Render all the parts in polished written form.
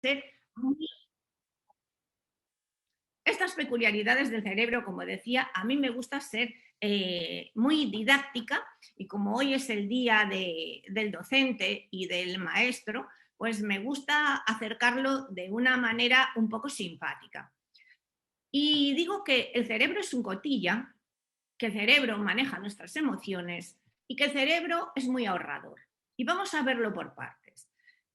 ser muy... Estas peculiaridades del cerebro, como decía, a mí me gusta ser muy didáctica, y como hoy es el día del docente y del maestro, pues me gusta acercarlo de una manera un poco simpática. Y digo que el cerebro es un cotilla, que el cerebro maneja nuestras emociones y que el cerebro es muy ahorrador. Y vamos a verlo por partes.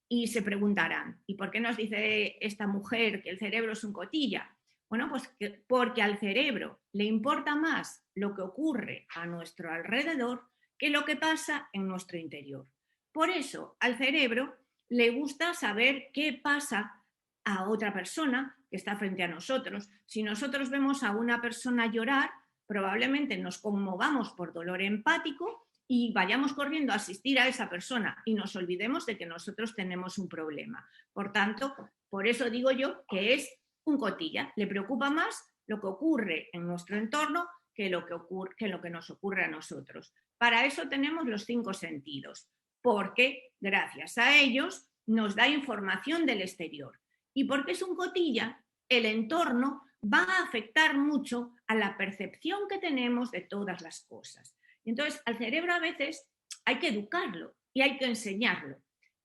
Y se preguntarán, ¿y por qué nos dice esta mujer que el cerebro es un cotilla? Bueno, pues porque al cerebro le importa más lo que ocurre a nuestro alrededor que lo que pasa en nuestro interior. Por eso al cerebro le gusta saber qué pasa a otra persona que está frente a nosotros. Si nosotros vemos a una persona llorar, probablemente nos conmovamos por dolor empático y vayamos corriendo a asistir a esa persona y nos olvidemos de que nosotros tenemos un problema. Por tanto, por eso digo yo que es un cotilla. Le preocupa más lo que ocurre en nuestro entorno que lo que nos ocurre a nosotros. Para eso tenemos los 5 sentidos, porque gracias a ellos nos da información del exterior. Y porque es un cotilla, el entorno va a afectar mucho a la percepción que tenemos de todas las cosas. Entonces, al cerebro a veces hay que educarlo y hay que enseñarlo.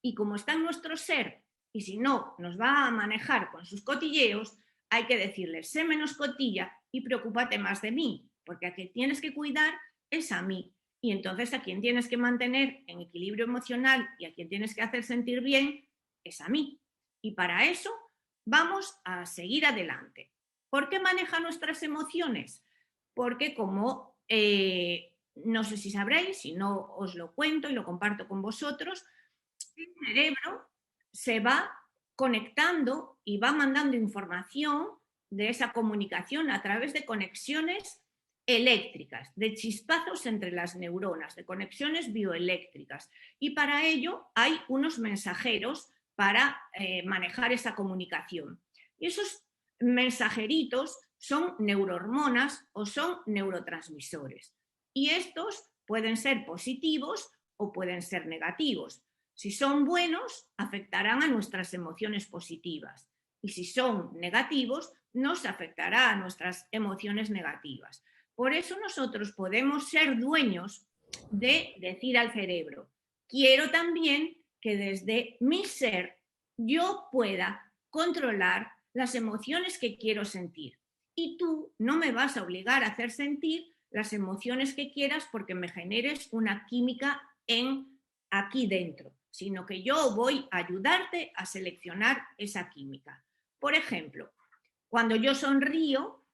Y como está en nuestro ser, y si no nos va a manejar con sus cotilleos, hay que decirle, sé menos cotilla y preocúpate más de mí, porque a quien tienes que cuidar es a mí. Y entonces a quien tienes que mantener en equilibrio emocional y a quien tienes que hacer sentir bien es a mí. Y para eso vamos a seguir adelante. ¿Por qué maneja nuestras emociones? Porque como no sé si sabréis, si no os lo cuento y lo comparto con vosotros, el cerebro se va conectando y va mandando información de esa comunicación a través de conexiones eléctricas, de chispazos entre las neuronas, de conexiones bioeléctricas. Y para ello hay unos mensajeros para manejar esa comunicación. Y esos mensajeritos son neurohormonas o son neurotransmisores. Y estos pueden ser positivos o pueden ser negativos. Si son buenos, afectarán a nuestras emociones positivas. Y si son negativos, nos afectará a nuestras emociones negativas. Por eso nosotros podemos ser dueños de decir al cerebro, quiero también que desde mi ser yo pueda controlar las emociones que quiero sentir. Y tú no me vas a obligar a hacer sentir las emociones que quieras porque me generes una química aquí dentro, sino que yo voy a ayudarte a seleccionar esa química. Por ejemplo, cuando yo sonrío,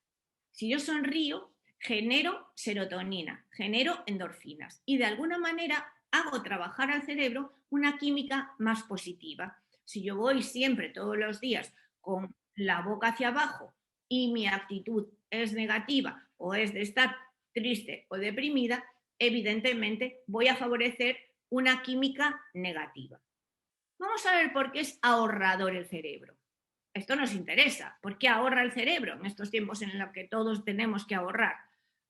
si yo sonrío, genero serotonina, genero endorfinas y de alguna manera hago trabajar al cerebro una química más positiva. Si yo voy siempre, todos los días, con la boca hacia abajo y mi actitud es negativa o es de estar triste o deprimida, evidentemente voy a favorecer una química negativa. Vamos a ver por qué es ahorrador el cerebro. Esto nos interesa. ¿Por qué ahorra el cerebro en estos tiempos en los que todos tenemos que ahorrar?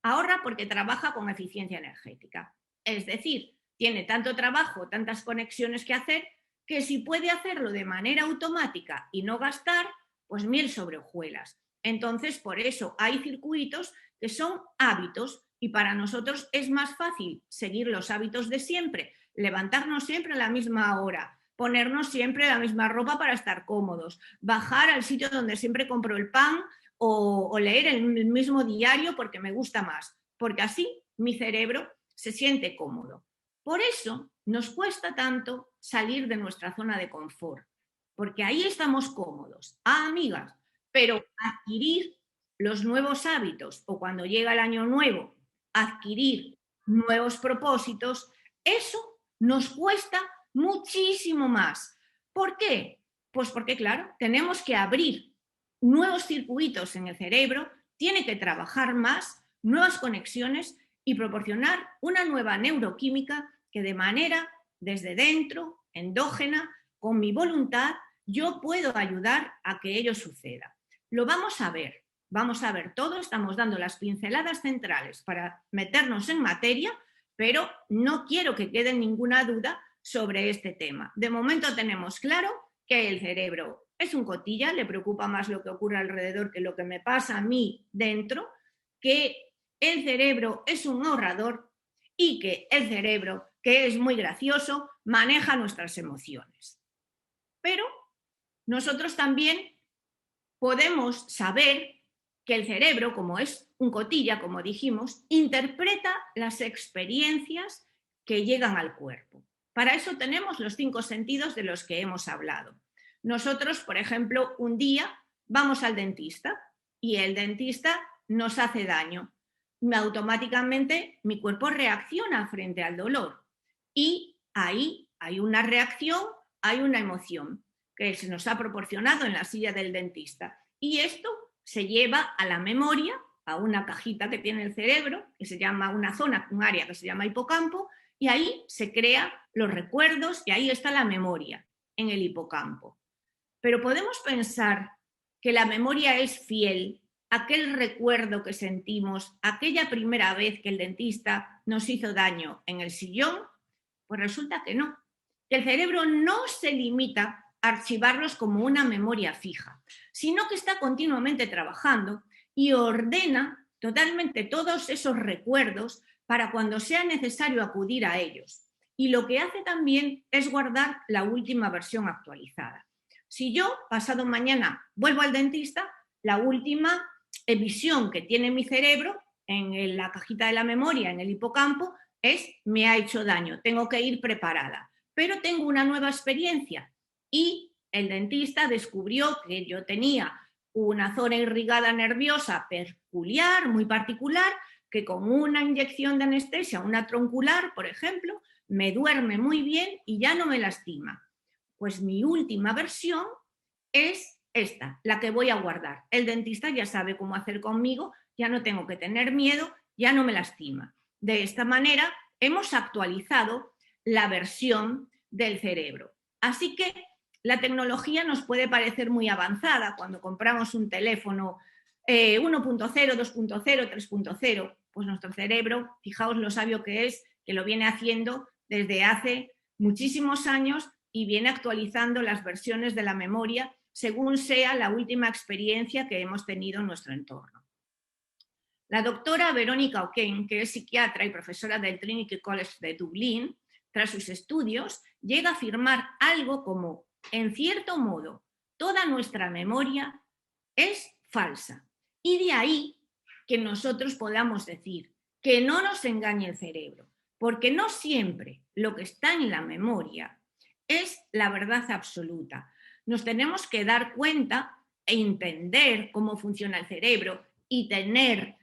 Ahorra porque trabaja con eficiencia energética. Es decir, tiene tanto trabajo, tantas conexiones que hacer, que si puede hacerlo de manera automática y no gastar, pues miel sobre hojuelas. Entonces, por eso hay circuitos que son hábitos y para nosotros es más fácil seguir los hábitos de siempre, levantarnos siempre a la misma hora, ponernos siempre la misma ropa para estar cómodos, bajar al sitio donde siempre compro el pan o leer el mismo diario porque me gusta más, porque así mi cerebro se siente cómodo. Por eso nos cuesta tanto salir de nuestra zona de confort, porque ahí estamos cómodos. Ah, amigas, pero adquirir los nuevos hábitos o cuando llega el año nuevo, adquirir nuevos propósitos, eso nos cuesta muchísimo más. ¿Por qué? Pues porque, claro, tenemos que abrir nuevos circuitos en el cerebro, tiene que trabajar más, nuevas conexiones y proporcionar una nueva neuroquímica que de manera desde dentro, endógena, con mi voluntad, yo puedo ayudar a que ello suceda. Lo vamos a ver todo, estamos dando las pinceladas centrales para meternos en materia, pero no quiero que quede ninguna duda sobre este tema. De momento tenemos claro que el cerebro es un cotilla, le preocupa más lo que ocurre alrededor que lo que me pasa a mí dentro, que el cerebro es un ahorrador y que el cerebro, que es muy gracioso, maneja nuestras emociones. Pero nosotros también podemos saber que el cerebro, como es un cotilla, como dijimos, interpreta las experiencias que llegan al cuerpo. Para eso tenemos los 5 sentidos de los que hemos hablado. Nosotros, por ejemplo, un día vamos al dentista y el dentista nos hace daño. Automáticamente mi cuerpo reacciona frente al dolor y ahí hay una reacción, hay una emoción que se nos ha proporcionado en la silla del dentista. Y esto se lleva a la memoria, a una cajita que tiene el cerebro, que se llama una zona, un área que se llama hipocampo, y ahí se crean los recuerdos y ahí está la memoria, en el hipocampo. Pero podemos pensar que la memoria es fiel, aquel recuerdo que sentimos, aquella primera vez que el dentista nos hizo daño en el sillón, pues resulta que no. Que el cerebro no se limita a archivarlos como una memoria fija, sino que está continuamente trabajando y ordena totalmente todos esos recuerdos para cuando sea necesario acudir a ellos. Y lo que hace también es guardar la última versión actualizada. Si yo, pasado mañana, vuelvo al dentista, la última visión que tiene mi cerebro en la cajita de la memoria, en el hipocampo, es me ha hecho daño, tengo que ir preparada. Pero tengo una nueva experiencia y el dentista descubrió que yo tenía una zona irrigada nerviosa peculiar, muy particular, que con una inyección de anestesia, una troncular, por ejemplo, me duerme muy bien y ya no me lastima. Pues mi última versión es esta, la que voy a guardar. El dentista ya sabe cómo hacer conmigo, ya no tengo que tener miedo, ya no me lastima. De esta manera hemos actualizado la versión del cerebro. Así que la tecnología nos puede parecer muy avanzada cuando compramos un teléfono 1.0, 2.0, 3.0, pues nuestro cerebro, fijaos lo sabio que es, que lo viene haciendo desde hace muchísimos años y viene actualizando las versiones de la memoria según sea la última experiencia que hemos tenido en nuestro entorno. La doctora Verónica O'Kane, que es psiquiatra y profesora del Trinity College de Dublín, tras sus estudios, llega a afirmar algo como, en cierto modo, toda nuestra memoria es falsa. Y de ahí que nosotros podamos decir que no nos engañe el cerebro, porque no siempre lo que está en la memoria es la verdad absoluta. Nos tenemos que dar cuenta e entender cómo funciona el cerebro y tener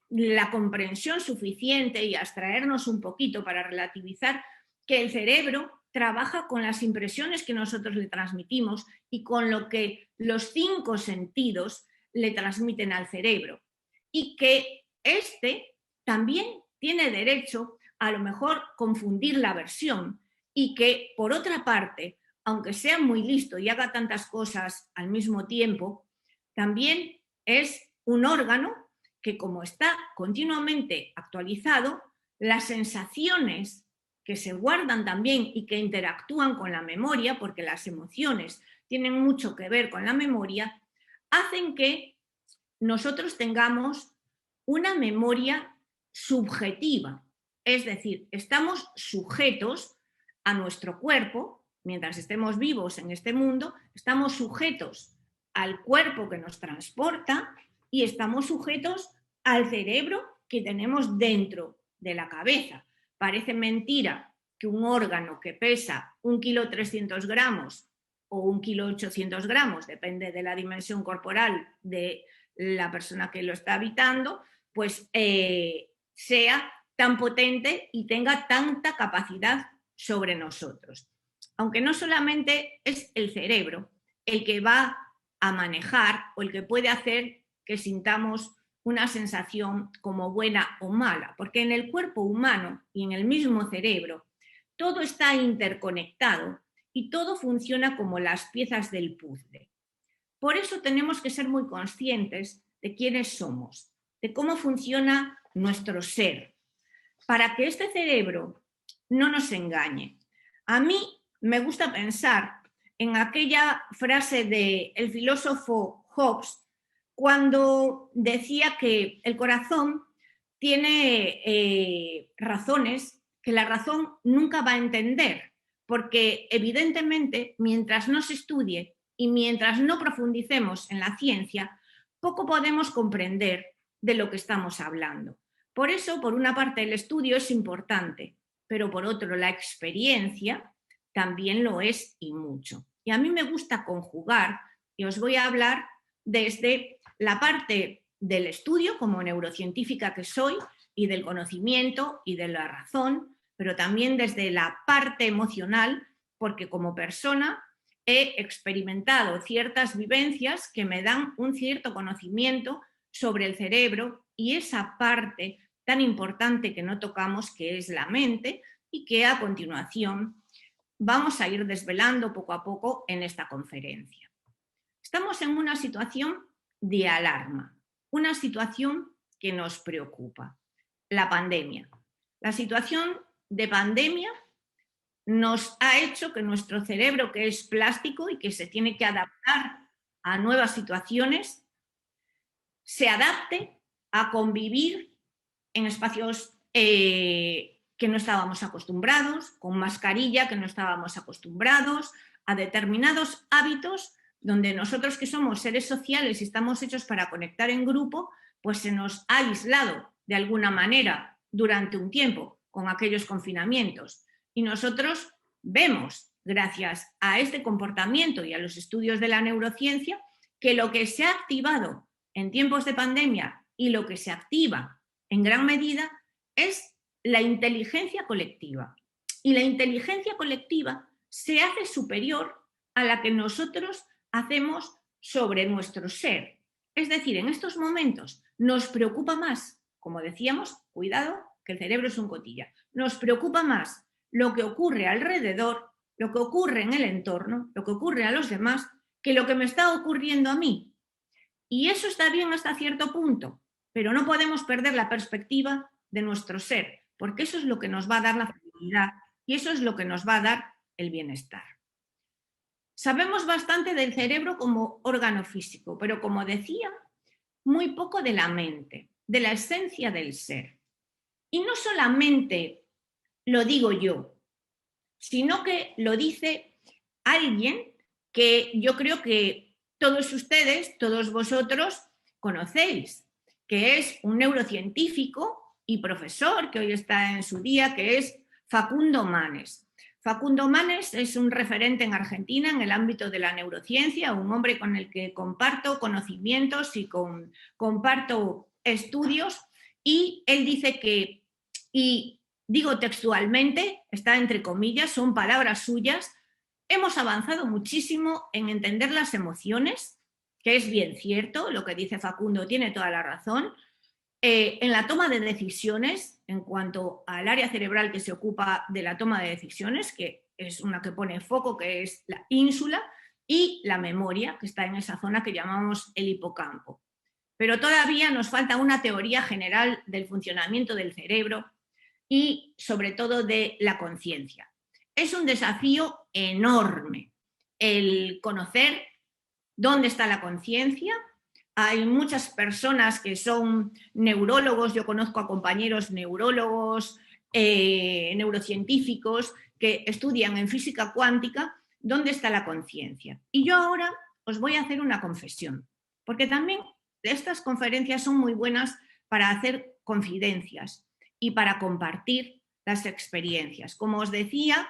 la comprensión suficiente y abstraernos un poquito para relativizar que el cerebro trabaja con las impresiones que nosotros le transmitimos y con lo que los 5 sentidos le transmiten al cerebro. Y que este también tiene derecho a lo mejor confundir la versión y que, por otra parte, aunque sea muy listo y haga tantas cosas al mismo tiempo, también es un órgano que, como está continuamente actualizado, las sensaciones que se guardan también y que interactúan con la memoria, porque las emociones tienen mucho que ver con la memoria, hacen que nosotros tengamos una memoria subjetiva. Es decir, estamos sujetos a nuestro cuerpo, mientras estemos vivos en este mundo, estamos sujetos al cuerpo que nos transporta y estamos sujetos al cerebro que tenemos dentro de la cabeza. Parece mentira que un órgano que pesa 1,3 kg o 1,8 kg, depende de la dimensión corporal de la persona que lo está habitando, pues sea tan potente y tenga tanta capacidad sobre nosotros. Aunque no solamente es el cerebro el que va a manejar o el que puede hacer que sintamos una sensación como buena o mala, porque en el cuerpo humano y en el mismo cerebro todo está interconectado y todo funciona como las piezas del puzzle. Por eso tenemos que ser muy conscientes de quiénes somos, de cómo funciona nuestro ser, para que este cerebro no nos engañe. A mí me gusta pensar en aquella frase del filósofo Hobbes, cuando decía que el corazón tiene razones que la razón nunca va a entender, porque evidentemente mientras no se estudie y mientras no profundicemos en la ciencia, poco podemos comprender de lo que estamos hablando. Por eso, por una parte, el estudio es importante, pero por otro, la experiencia también lo es y mucho. Y a mí me gusta conjugar, y os voy a hablar desde la parte del estudio, como neurocientífica que soy, y del conocimiento y de la razón, pero también desde la parte emocional, porque como persona he experimentado ciertas vivencias que me dan un cierto conocimiento sobre el cerebro y esa parte tan importante que no tocamos, que es la mente, y que a continuación vamos a ir desvelando poco a poco en esta conferencia. Estamos en una situación de alarma, una situación que nos preocupa, la pandemia. La situación de pandemia nos ha hecho que nuestro cerebro, que es plástico y que se tiene que adaptar a nuevas situaciones, se adapte a convivir en espacios que no estábamos acostumbrados, con mascarilla que no estábamos acostumbrados, a determinados hábitos donde nosotros, que somos seres sociales y estamos hechos para conectar en grupo, pues se nos ha aislado de alguna manera durante un tiempo con aquellos confinamientos. Y nosotros vemos, gracias a este comportamiento y a los estudios de la neurociencia, que lo que se ha activado en tiempos de pandemia y lo que se activa en gran medida es la inteligencia colectiva. Y la inteligencia colectiva se hace superior a la que nosotros hacemos sobre nuestro ser. Es decir, en estos momentos nos preocupa más, como decíamos, cuidado, que el cerebro es un cotilla, nos preocupa más lo que ocurre alrededor, lo que ocurre en el entorno, lo que ocurre a los demás, que lo que me está ocurriendo a mí. Y eso está bien hasta cierto punto, pero no podemos perder la perspectiva de nuestro ser, porque eso es lo que nos va a dar la felicidad y eso es lo que nos va a dar el bienestar. Sabemos bastante del cerebro como órgano físico, pero como decía, muy poco de la mente, de la esencia del ser. Y no solamente lo digo yo, sino que lo dice alguien que yo creo que todos ustedes, todos vosotros conocéis, que es un neurocientífico y profesor que hoy está en su día, que es Facundo Manes. Facundo Manes es un referente en Argentina en el ámbito de la neurociencia, un hombre con el que comparto conocimientos y comparto estudios, y él dice que, y digo textualmente, está entre comillas, son palabras suyas, hemos avanzado muchísimo en entender las emociones, que es bien cierto, lo que dice Facundo tiene toda la razón, en la toma de decisiones, en cuanto al área cerebral que se ocupa de la toma de decisiones, que es una que pone foco, que es la ínsula, y la memoria, que está en esa zona que llamamos el hipocampo. Pero todavía nos falta una teoría general del funcionamiento del cerebro y sobre todo de la conciencia. Es un desafío enorme el conocer dónde está la conciencia. Hay muchas personas que son neurólogos, yo conozco a compañeros neurólogos, neurocientíficos que estudian en física cuántica dónde está la conciencia. Y yo ahora os voy a hacer una confesión, porque también estas conferencias son muy buenas para hacer confidencias y para compartir las experiencias. Como os decía,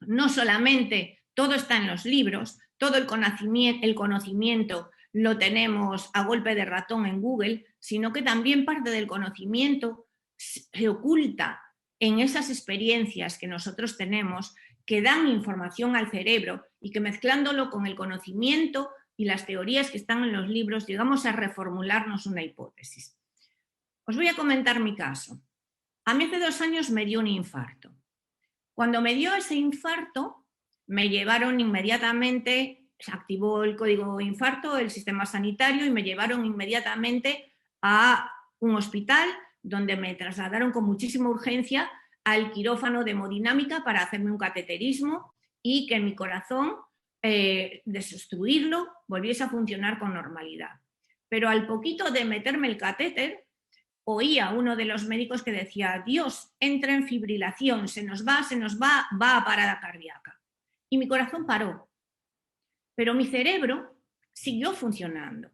no solamente todo está en los libros, todo el conocimiento lo tenemos a golpe de ratón en Google, sino que también parte del conocimiento se oculta en esas experiencias que nosotros tenemos, que dan información al cerebro y que mezclándolo con el conocimiento y las teorías que están en los libros, llegamos a reformularnos una hipótesis. Os voy a comentar mi caso. A mí hace 2 años me dio un infarto. Cuando me dio ese infarto, me llevaron inmediatamente, se activó el código infarto, el sistema sanitario, y me llevaron inmediatamente a un hospital donde me trasladaron con muchísima urgencia al quirófano de hemodinámica para hacerme un cateterismo y que mi corazón desobstruirlo, volviese a funcionar con normalidad. Pero al poquito de meterme el catéter, oía a uno de los médicos que decía: Dios, entra en fibrilación, se nos va, va a parada cardíaca. Y mi corazón paró. Pero mi cerebro siguió funcionando.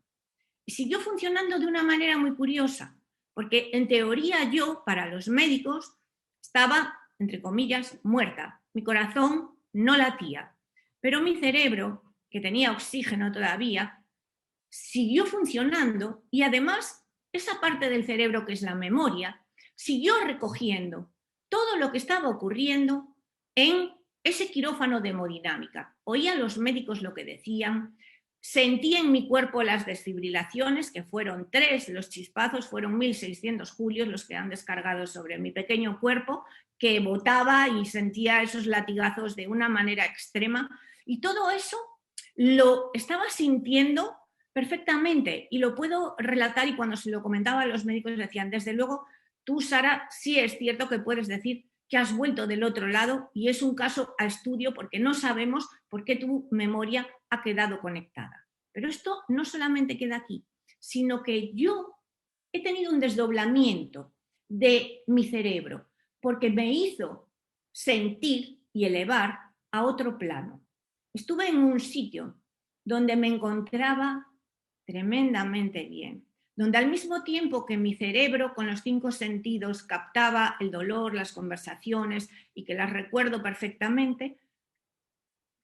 Y siguió funcionando de una manera muy curiosa, porque en teoría yo, para los médicos, estaba, entre comillas, muerta. Mi corazón no latía. Pero mi cerebro, que tenía oxígeno todavía, siguió funcionando y además esa parte del cerebro que es la memoria siguió recogiendo todo lo que estaba ocurriendo en ese quirófano de hemodinámica. Oía a los médicos lo que decían, sentía en mi cuerpo las desfibrilaciones, que fueron 3, los chispazos fueron 1600 julios los que han descargado sobre mi pequeño cuerpo, que botaba y sentía esos latigazos de una manera extrema, y todo eso lo estaba sintiendo perfectamente y lo puedo relatar, y cuando se lo comentaba a los médicos decían: desde luego, tú, Sara, sí es cierto que puedes decir que has vuelto del otro lado y es un caso a estudio porque no sabemos por qué tu memoria ha quedado conectada. Pero esto no solamente queda aquí, sino que yo he tenido un desdoblamiento de mi cerebro porque me hizo sentir y elevar a otro plano. Estuve en un sitio donde me encontraba tremendamente bien, donde al mismo tiempo que mi cerebro con los 5 sentidos captaba el dolor, las conversaciones y que las recuerdo perfectamente,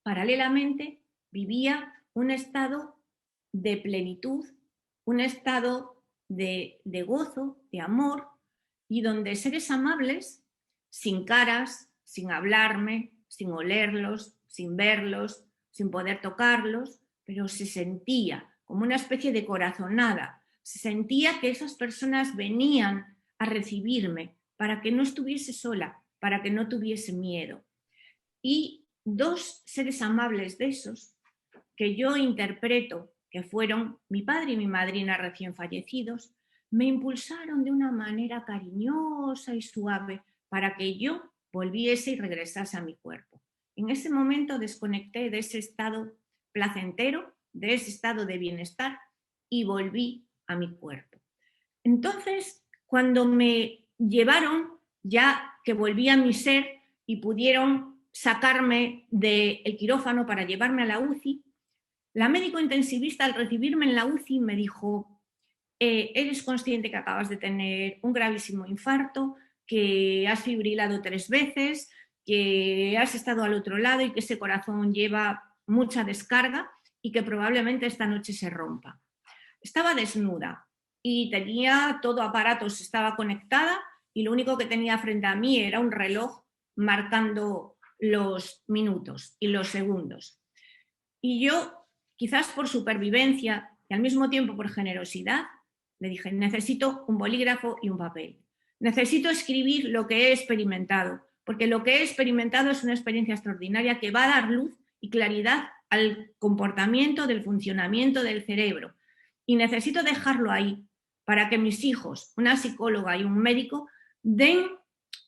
paralelamente vivía un estado de plenitud, un estado de gozo, de amor, y donde seres amables, sin caras, sin hablarme, sin olerlos, sin verlos, sin poder tocarlos, pero se sentía como una especie de corazonada, se sentía que esas personas venían a recibirme para que no estuviese sola, para que no tuviese miedo. Y 2 seres amables de esos, que yo interpreto que fueron mi padre y mi madrina recién fallecidos, me impulsaron de una manera cariñosa y suave para que yo volviese y regresase a mi cuerpo. En ese momento desconecté de ese estado placentero, de ese estado de bienestar, y volví a mi cuerpo. Entonces, cuando me llevaron, ya que volví a mi ser y pudieron sacarme del quirófano para llevarme a la UCI, la médico intensivista, al recibirme en la UCI, me dijo: eres consciente que acabas de tener un gravísimo infarto, que has fibrilado 3 veces, que has estado al otro lado y que ese corazón lleva mucha descarga y que probablemente esta noche se rompa. Estaba desnuda y tenía todo aparatos, estaba conectada, y lo único que tenía frente a mí era un reloj marcando los minutos y los segundos. Y yo, quizás por supervivencia y al mismo tiempo por generosidad, le dije: necesito un bolígrafo y un papel. Necesito escribir lo que he experimentado, porque lo que he experimentado es una experiencia extraordinaria que va a dar luz y claridad al comportamiento del funcionamiento del cerebro. Y necesito dejarlo ahí para que mis hijos, una psicóloga y un médico, den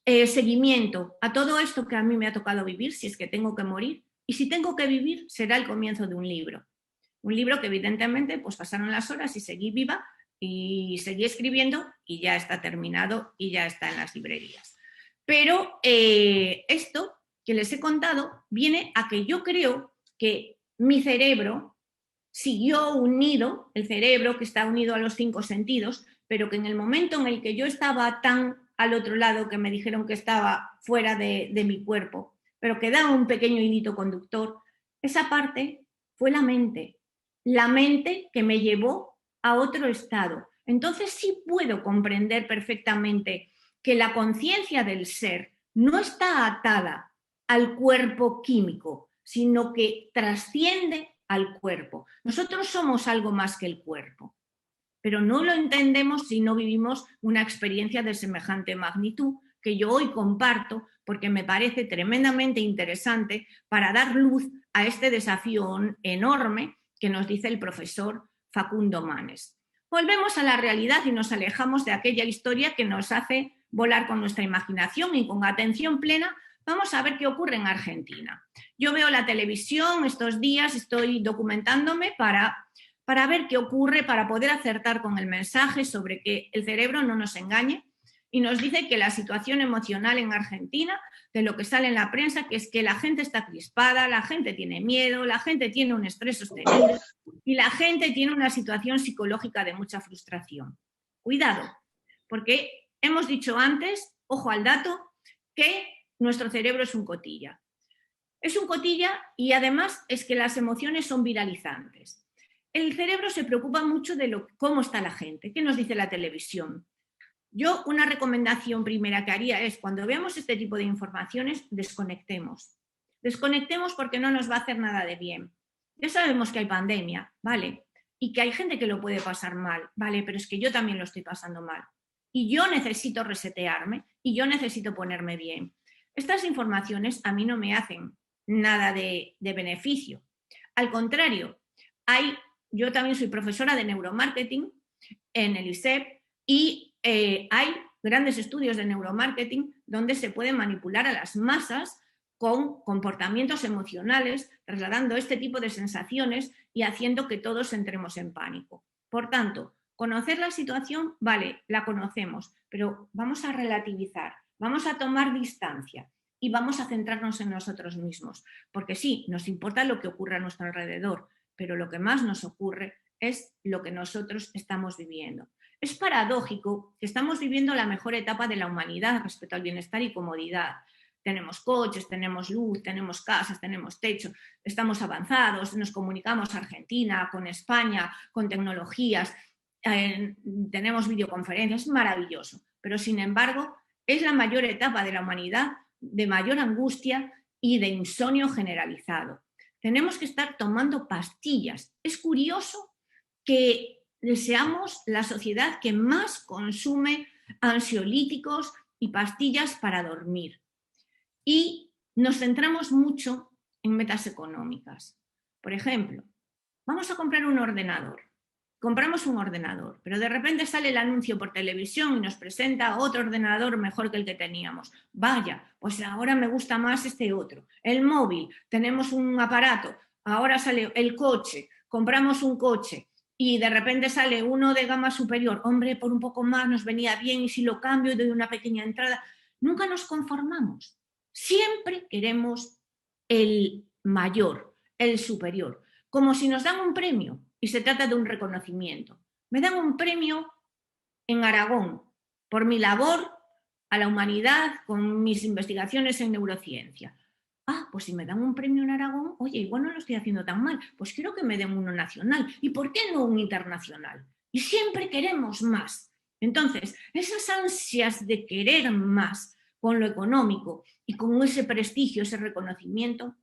seguimiento a todo esto que a mí me ha tocado vivir, si es que tengo que morir, y si tengo que vivir será el comienzo de un libro. Un libro que evidentemente pues pasaron las horas y seguí viva y seguí escribiendo y ya está terminado y ya está en las librerías. Pero esto que les he contado viene a que yo creo que mi cerebro siguió unido, el cerebro que está unido a los 5 sentidos, pero que en el momento en el que yo estaba tan al otro lado, que me dijeron que estaba fuera de mi cuerpo, pero que daba un pequeño hilito conductor, esa parte fue la mente que me llevó a otro estado. Entonces sí puedo comprender perfectamente que la conciencia del ser no está atada al cuerpo químico, sino que trasciende al cuerpo. Nosotros somos algo más que el cuerpo, pero no lo entendemos si no vivimos una experiencia de semejante magnitud que yo hoy comparto porque me parece tremendamente interesante para dar luz a este desafío enorme que nos dice el profesor Facundo Manes. Volvemos a la realidad y nos alejamos de aquella historia que nos hace volar con nuestra imaginación y con atención plena Vamos a ver qué ocurre en Argentina. Yo veo la televisión estos días, estoy documentándome para ver qué ocurre, para poder acertar con el mensaje sobre que el cerebro no nos engañe, y nos dice que la situación emocional en Argentina, de lo que sale en la prensa, que es que la gente está crispada, la gente tiene miedo, la gente tiene un estrés sostenido y la gente tiene una situación psicológica de mucha frustración. Cuidado, porque hemos dicho antes, ojo al dato, que nuestro cerebro es un cotilla. Es un cotilla y además es que las emociones son viralizantes. El cerebro se preocupa mucho de cómo está la gente, qué nos dice la televisión. Yo una recomendación primera que haría es, cuando veamos este tipo de informaciones, desconectemos. Desconectemos porque no nos va a hacer nada de bien. Ya sabemos que hay pandemia, ¿vale? Y que hay gente que lo puede pasar mal, ¿vale? Pero es que yo también lo estoy pasando mal. Y yo necesito resetearme y yo necesito ponerme bien. Estas informaciones a mí no me hacen nada de beneficio. Al contrario, yo también soy profesora de neuromarketing en el ISEP y hay grandes estudios de neuromarketing donde se puede manipular a las masas con comportamientos emocionales, trasladando este tipo de sensaciones y haciendo que todos entremos en pánico. Por tanto, conocer la situación, vale, la conocemos, pero vamos a relativizar, vamos a tomar distancia y vamos a centrarnos en nosotros mismos, porque sí, nos importa lo que ocurre a nuestro alrededor, pero lo que más nos ocurre es lo que nosotros estamos viviendo. Es paradójico que estamos viviendo la mejor etapa de la humanidad respecto al bienestar y comodidad. Tenemos coches, tenemos luz, tenemos casas, tenemos techo, estamos avanzados, nos comunicamos Argentina, con España, con tecnologías, tenemos videoconferencias, es maravilloso. Pero sin embargo, es la mayor etapa de la humanidad de mayor angustia y de insomnio generalizado. Tenemos que estar tomando pastillas. Es curioso que seamos la sociedad que más consume ansiolíticos y pastillas para dormir. Y nos centramos mucho en metas económicas. Por ejemplo, vamos a comprar un ordenador. Compramos un ordenador, pero de repente sale el anuncio por televisión y nos presenta otro ordenador mejor que el que teníamos. Vaya, pues ahora me gusta más este otro. El móvil, tenemos un aparato, ahora sale el coche, compramos un coche y de repente sale uno de gama superior. Hombre, por un poco más nos venía bien y si lo cambio y doy una pequeña entrada. Nunca nos conformamos. Siempre queremos el mayor, el superior, como si nos dan un premio y se trata de un reconocimiento. Me dan un premio en Aragón por mi labor a la humanidad con mis investigaciones en neurociencia. Ah, pues si me dan un premio en Aragón, oye, igual no lo estoy haciendo tan mal, pues quiero que me den uno nacional. ¿Y por qué no un internacional? Y siempre queremos más. Entonces, esas ansias de querer más con lo económico y con ese prestigio, ese reconocimiento,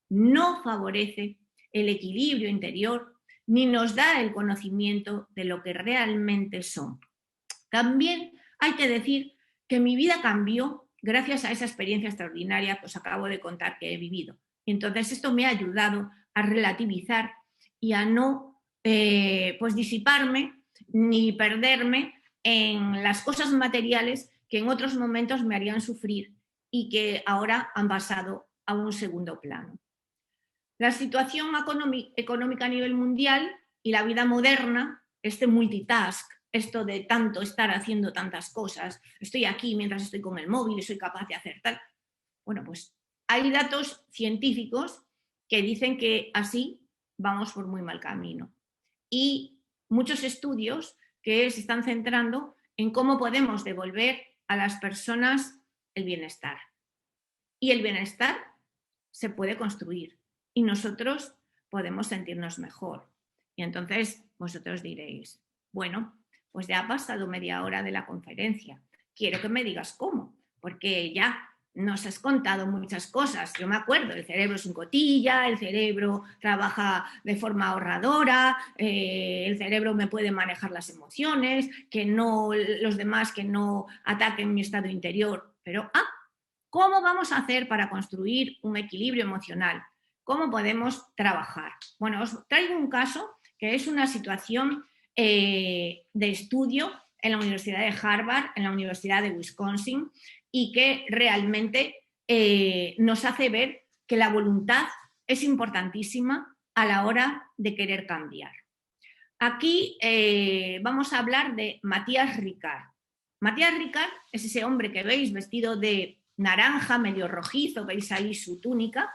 no favorece el equilibrio interior ni nos da el conocimiento de lo que realmente son. También hay que decir que mi vida cambió gracias a esa experiencia extraordinaria que os acabo de contar que he vivido. Entonces esto me ha ayudado a relativizar y a no pues disiparme ni perderme en las cosas materiales que en otros momentos me harían sufrir y que ahora han pasado a un segundo plano. La situación económica a nivel mundial y la vida moderna, este multitask, esto de tanto estar haciendo tantas cosas, estoy aquí mientras estoy con el móvil y soy capaz de hacer tal. Bueno, pues hay datos científicos que dicen que así vamos por muy mal camino. Y muchos estudios que se están centrando en cómo podemos devolver a las personas el bienestar. Y el bienestar se puede construir y nosotros podemos sentirnos mejor. Y entonces vosotros diréis, bueno, pues ya ha pasado media hora de la conferencia. Quiero que me digas cómo, porque ya nos has contado muchas cosas. Yo me acuerdo, el cerebro es un cotilla, el cerebro trabaja de forma ahorradora, el cerebro me puede manejar las emociones, que no los demás que no ataquen mi estado interior. Pero, ¿cómo vamos a hacer para construir un equilibrio emocional? ¿Cómo podemos trabajar? Bueno, os traigo un caso que es una situación de estudio en la Universidad de Harvard, en la Universidad de Wisconsin, y que realmente nos hace ver que la voluntad es importantísima a la hora de querer cambiar. Aquí vamos a hablar de Matías Ricard. Matías Ricard es ese hombre que veis vestido de naranja, medio rojizo, veis ahí su túnica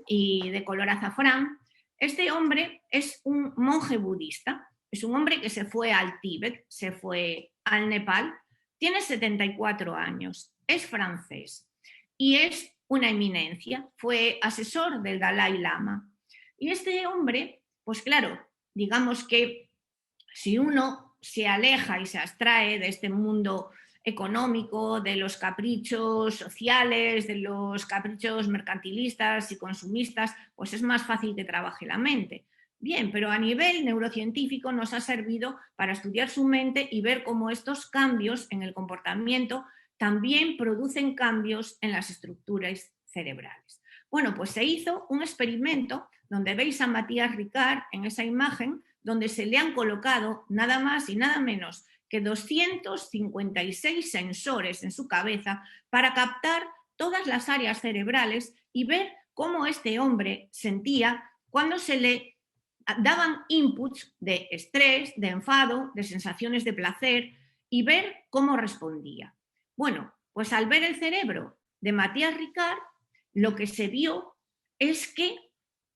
y de color azafrán. Este hombre es un monje budista, es un hombre que se fue al Tíbet, se fue al Nepal, tiene 74 años, es francés y es una eminencia, fue asesor del Dalai Lama. Y este hombre, pues claro, digamos que si uno se aleja y se abstrae de este mundo económico, de los caprichos sociales, de los caprichos mercantilistas y consumistas, pues es más fácil que trabaje la mente. Bien, pero a nivel neurocientífico nos ha servido para estudiar su mente y ver cómo estos cambios en el comportamiento también producen cambios en las estructuras cerebrales. Bueno, pues se hizo un experimento donde veis a Matías Ricard en esa imagen, donde se le han colocado nada más y nada menos que 256 sensores en su cabeza para captar todas las áreas cerebrales y ver cómo este hombre sentía cuando se le daban inputs de estrés, de enfado, de sensaciones de placer y ver cómo respondía. Bueno, pues al ver el cerebro de Matías Ricard, lo que se vio es que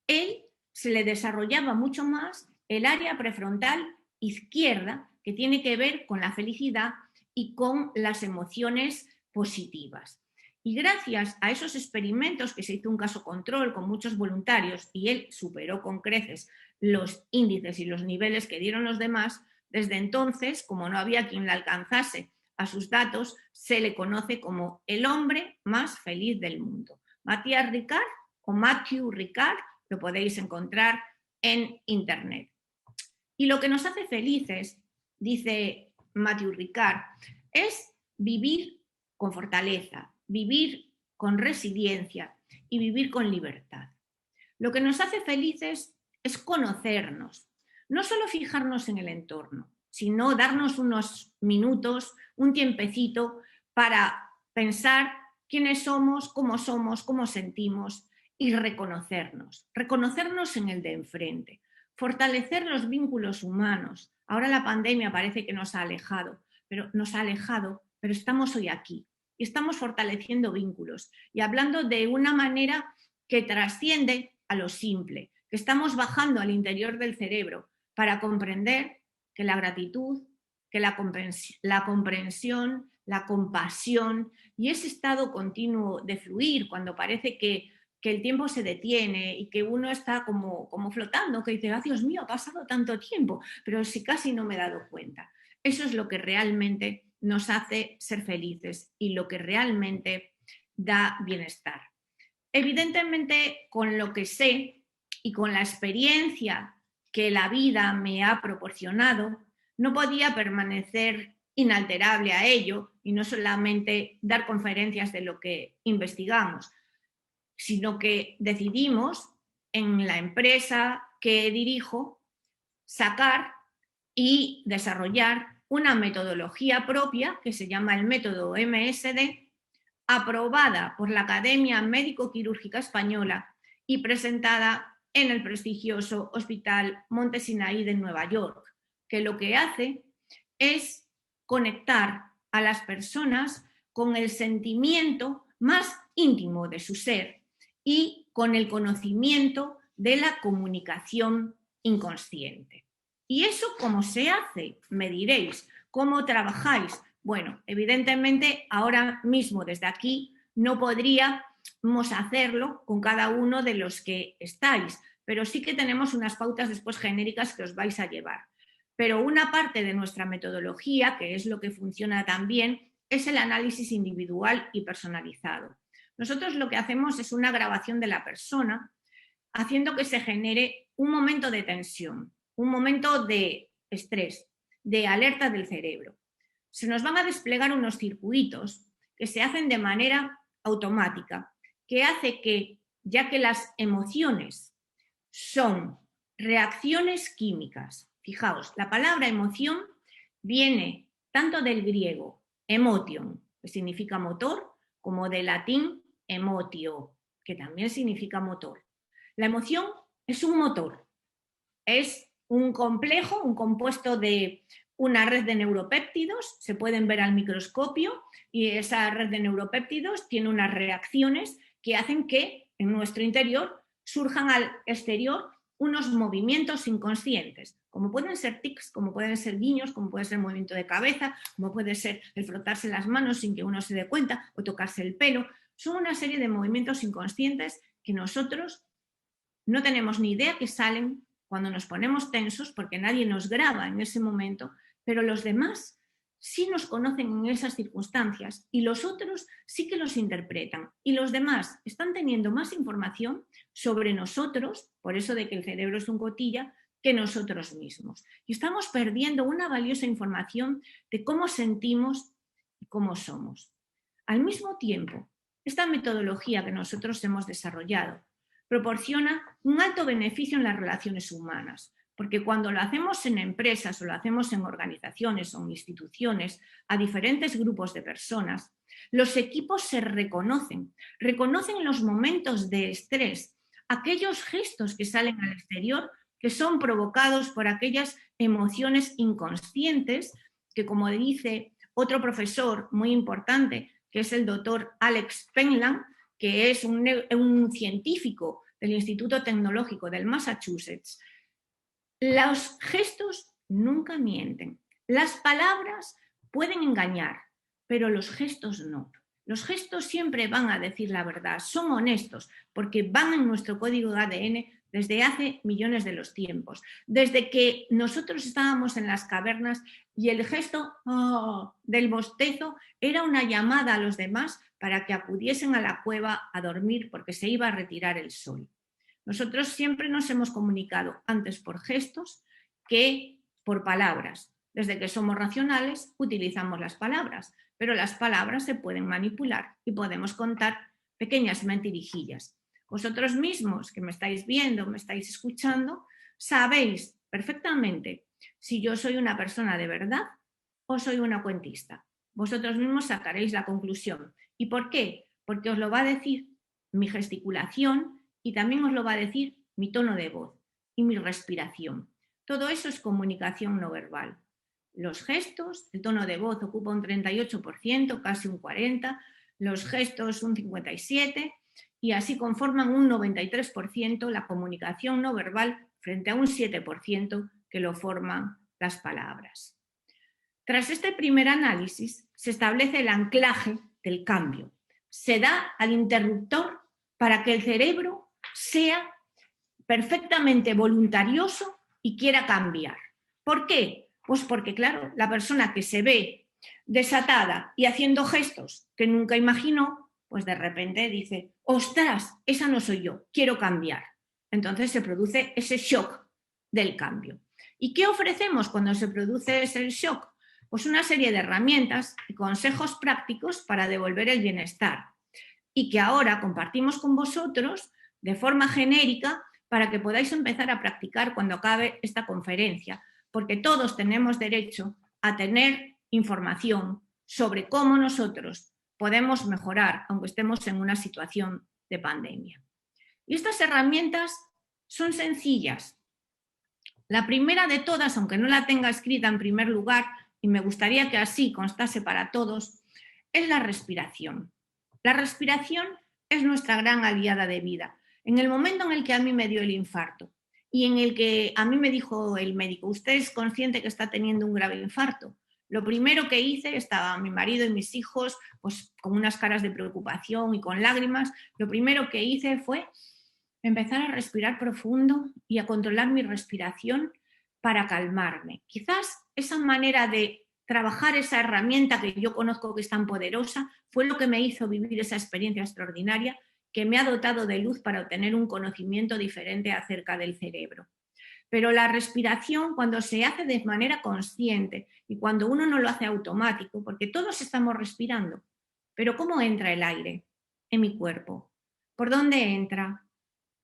él se le desarrollaba mucho más el área prefrontal izquierda, que tiene que ver con la felicidad y con las emociones positivas. Y gracias a esos experimentos, que se hizo un caso control con muchos voluntarios y él superó con creces los índices y los niveles que dieron los demás, desde entonces, como no había quien le alcanzase a sus datos, se le conoce como el hombre más feliz del mundo. Matías Ricard o Matthew Ricard, lo podéis encontrar en internet. Y lo que nos hace felices, dice Matthew Ricard, es vivir con fortaleza, vivir con resiliencia y vivir con libertad. Lo que nos hace felices es conocernos, no solo fijarnos en el entorno, sino darnos unos minutos, un tiempecito para pensar quiénes somos, cómo sentimos y reconocernos en el de enfrente, fortalecer los vínculos humanos. Ahora la pandemia parece que nos ha alejado, pero estamos hoy aquí y estamos fortaleciendo vínculos y hablando de una manera que trasciende a lo simple, que estamos bajando al interior del cerebro para comprender que la gratitud, que la comprensión, la compasión y ese estado continuo de fluir cuando parece que el tiempo se detiene y que uno está como flotando, que dice, Dios mío, ha pasado tanto tiempo, pero si casi no me he dado cuenta. Eso es lo que realmente nos hace ser felices y lo que realmente da bienestar. Evidentemente, con lo que sé y con la experiencia que la vida me ha proporcionado, no podía permanecer inalterable a ello y no solamente dar conferencias de lo que investigamos, sino que decidimos en la empresa que dirijo sacar y desarrollar una metodología propia que se llama el método MSD, aprobada por la Academia Médico-Quirúrgica Española y presentada en el prestigioso Hospital Monte Sinaí de Nueva York, que lo que hace es conectar a las personas con el sentimiento más íntimo de su ser y con el conocimiento de la comunicación inconsciente. ¿Y eso cómo se hace? Me diréis, ¿cómo trabajáis? Bueno, evidentemente ahora mismo desde aquí no podríamos hacerlo con cada uno de los que estáis, pero sí que tenemos unas pautas después genéricas que os vais a llevar. Pero una parte de nuestra metodología, que es lo que funciona también, es el análisis individual y personalizado. Nosotros lo que hacemos es una grabación de la persona, haciendo que se genere un momento de tensión, un momento de estrés, de alerta del cerebro. Se nos van a desplegar unos circuitos que se hacen de manera automática, que hace que, ya que las emociones son reacciones químicas, fijaos, la palabra emoción viene tanto del griego emotion, que significa motor, como del latín emotio, que también significa motor. La emoción es un motor, es un complejo, un compuesto de una red de neuropéptidos, se pueden ver al microscopio, y esa red de neuropéptidos tiene unas reacciones que hacen que en nuestro interior surjan al exterior unos movimientos inconscientes, como pueden ser tics, como pueden ser guiños, como puede ser movimiento de cabeza, como puede ser el frotarse las manos sin que uno se dé cuenta, o tocarse el pelo. Son una serie de movimientos inconscientes que nosotros no tenemos ni idea que salen cuando nos ponemos tensos, porque nadie nos graba en ese momento, pero los demás sí nos conocen en esas circunstancias y los otros sí que los interpretan. Y los demás están teniendo más información sobre nosotros, por eso de que el cerebro es un cotilla, que nosotros mismos. Y estamos perdiendo una valiosa información de cómo sentimos y cómo somos. Al mismo tiempo, esta metodología que nosotros hemos desarrollado proporciona un alto beneficio en las relaciones humanas, porque cuando lo hacemos en empresas o lo hacemos en organizaciones o en instituciones a diferentes grupos de personas, los equipos se reconocen los momentos de estrés, aquellos gestos que salen al exterior que son provocados por aquellas emociones inconscientes que, como dice otro profesor muy importante, que es el doctor Alex Penland, que es un científico del Instituto Tecnológico del Massachusetts, los gestos nunca mienten. Las palabras pueden engañar, pero los gestos no. Los gestos siempre van a decir la verdad, son honestos, porque van en nuestro código de ADN desde hace millones de los tiempos. Desde que nosotros estábamos en las cavernas y el gesto del bostezo era una llamada a los demás para que acudiesen a la cueva a dormir porque se iba a retirar el sol. Nosotros siempre nos hemos comunicado antes por gestos que por palabras. Desde que somos racionales utilizamos las palabras, pero las palabras se pueden manipular y podemos contar pequeñas mentirijillas. Vosotros mismos que me estáis viendo, me estáis escuchando, sabéis perfectamente si yo soy una persona de verdad o soy una cuentista. Vosotros mismos sacaréis la conclusión. ¿Y por qué? Porque os lo va a decir mi gesticulación y también os lo va a decir mi tono de voz y mi respiración. Todo eso es comunicación no verbal. Los gestos, el tono de voz ocupa un 38%, casi un 40%, los gestos un 57%, y así conforman un 93% la comunicación no verbal frente a un 7% que lo forman las palabras. Tras este primer análisis, se establece el anclaje del cambio. Se da al interruptor para que el cerebro sea perfectamente voluntarioso y quiera cambiar. ¿Por qué? Pues porque, claro, la persona que se ve desatada y haciendo gestos que nunca imaginó, pues de repente dice, ostras, esa no soy yo, quiero cambiar. Entonces se produce ese shock del cambio. ¿Y qué ofrecemos cuando se produce ese shock? Pues una serie de herramientas y consejos prácticos para devolver el bienestar y que ahora compartimos con vosotros de forma genérica para que podáis empezar a practicar cuando acabe esta conferencia, porque todos tenemos derecho a tener información sobre cómo nosotros podemos mejorar aunque estemos en una situación de pandemia. Y estas herramientas son sencillas. La primera de todas, aunque no la tenga escrita en primer lugar, y me gustaría que así constase para todos, es la respiración. La respiración es nuestra gran aliada de vida. En el momento en el que a mí me dio el infarto y en el que a mí me dijo el médico, usted es consciente que está teniendo un grave infarto, lo primero que hice, estaba mi marido y mis hijos pues con unas caras de preocupación y con lágrimas, lo primero que hice fue empezar a respirar profundo y a controlar mi respiración para calmarme. Quizás esa manera de trabajar esa herramienta que yo conozco que es tan poderosa fue lo que me hizo vivir esa experiencia extraordinaria que me ha dotado de luz para obtener un conocimiento diferente acerca del cerebro. Pero la respiración, cuando se hace de manera consciente y cuando uno no lo hace automático, porque todos estamos respirando, pero ¿cómo entra el aire en mi cuerpo? ¿Por dónde entra?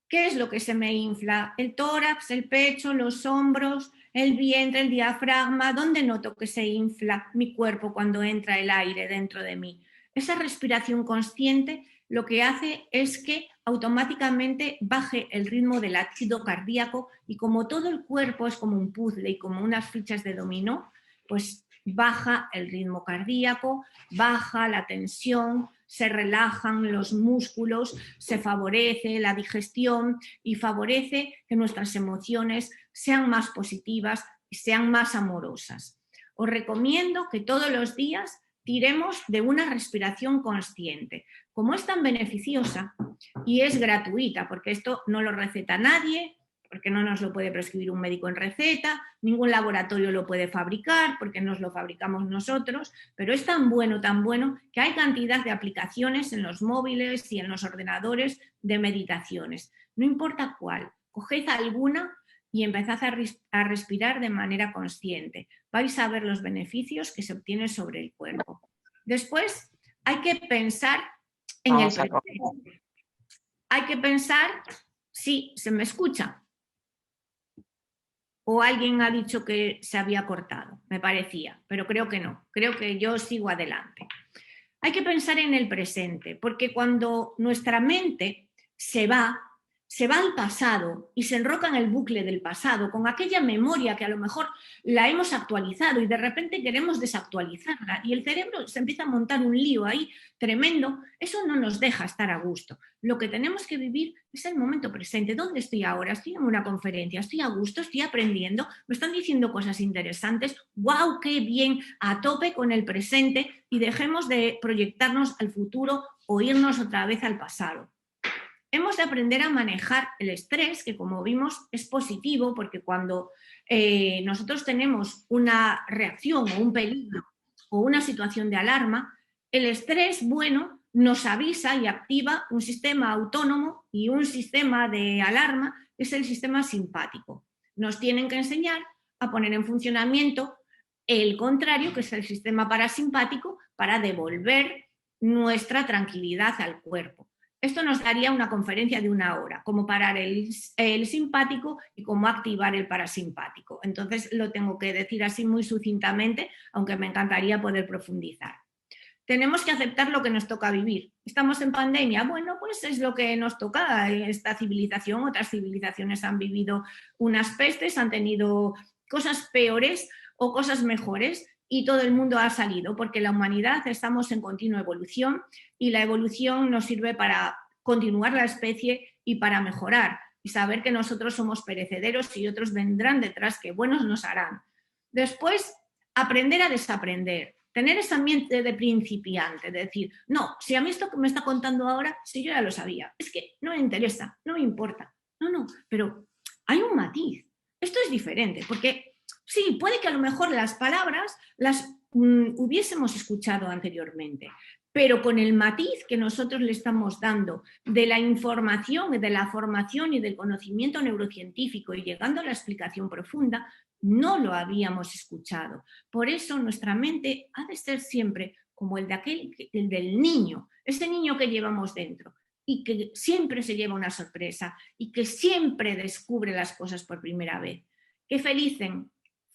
¿Qué es lo que se me infla? ¿El tórax, el pecho, los hombros, el vientre, el diafragma? ¿Dónde noto que se infla mi cuerpo cuando entra el aire dentro de mí? Esa respiración consciente lo que hace es que automáticamente baje el ritmo del latido cardíaco y como todo el cuerpo es como un puzzle y como unas fichas de dominó, pues baja el ritmo cardíaco, baja la tensión, se relajan los músculos, se favorece la digestión y favorece que nuestras emociones sean más positivas y sean más amorosas. Os recomiendo que todos los días tiremos de una respiración consciente. Como es tan beneficiosa y es gratuita, porque esto no lo receta nadie, porque no nos lo puede prescribir un médico en receta, ningún laboratorio lo puede fabricar, porque nos lo fabricamos nosotros, pero es tan bueno, que hay cantidad de aplicaciones en los móviles y en los ordenadores de meditaciones. No importa cuál, coged alguna y empezad a respirar de manera consciente. Vais a ver los beneficios que se obtienen sobre el cuerpo. Después hay que pensar en el presente. Hay que pensar, sí, se me escucha. O alguien ha dicho que se había cortado, me parecía, pero creo que no, creo que yo sigo adelante. Hay que pensar en el presente, porque cuando nuestra mente se va al pasado y se enroca en el bucle del pasado, con aquella memoria que a lo mejor la hemos actualizado y de repente queremos desactualizarla y el cerebro se empieza a montar un lío ahí tremendo, eso no nos deja estar a gusto. Lo que tenemos que vivir es el momento presente. ¿Dónde estoy ahora? Estoy en una conferencia, estoy a gusto, estoy aprendiendo, me están diciendo cosas interesantes, ¡wow, qué bien! A tope con el presente y dejemos de proyectarnos al futuro o irnos otra vez al pasado. Hemos de aprender a manejar el estrés, que como vimos es positivo, porque cuando nosotros tenemos una reacción o un peligro o una situación de alarma, el estrés, bueno, nos avisa y activa un sistema autónomo y un sistema de alarma, que es el sistema simpático. Nos tienen que enseñar a poner en funcionamiento el contrario, que es el sistema parasimpático, para devolver nuestra tranquilidad al cuerpo. Esto nos daría una conferencia de 1 hora, cómo parar el simpático y cómo activar el parasimpático. Entonces lo tengo que decir así muy sucintamente, aunque me encantaría poder profundizar. Tenemos que aceptar lo que nos toca vivir. ¿Estamos en pandemia? Bueno, pues es lo que nos toca esta civilización. Otras civilizaciones han vivido unas pestes, han tenido cosas peores o cosas mejores y todo el mundo ha salido, porque la humanidad estamos en continua evolución y la evolución nos sirve para continuar la especie y para mejorar y saber que nosotros somos perecederos y otros vendrán detrás que buenos nos harán. Después, aprender a desaprender. Tener ese ambiente de principiante, de decir, no, si a mí esto que me está contando ahora, si yo ya lo sabía, es que no me interesa, no me importa. No, pero hay un matiz. Esto es diferente, porque sí, puede que a lo mejor las palabras las hubiésemos escuchado anteriormente, pero con el matiz que nosotros le estamos dando de la información, de la formación y del conocimiento neurocientífico y llegando a la explicación profunda, no lo habíamos escuchado. Por eso nuestra mente ha de ser siempre como el del niño, ese niño que llevamos dentro y que siempre se lleva una sorpresa y que siempre descubre las cosas por primera vez. ¡Qué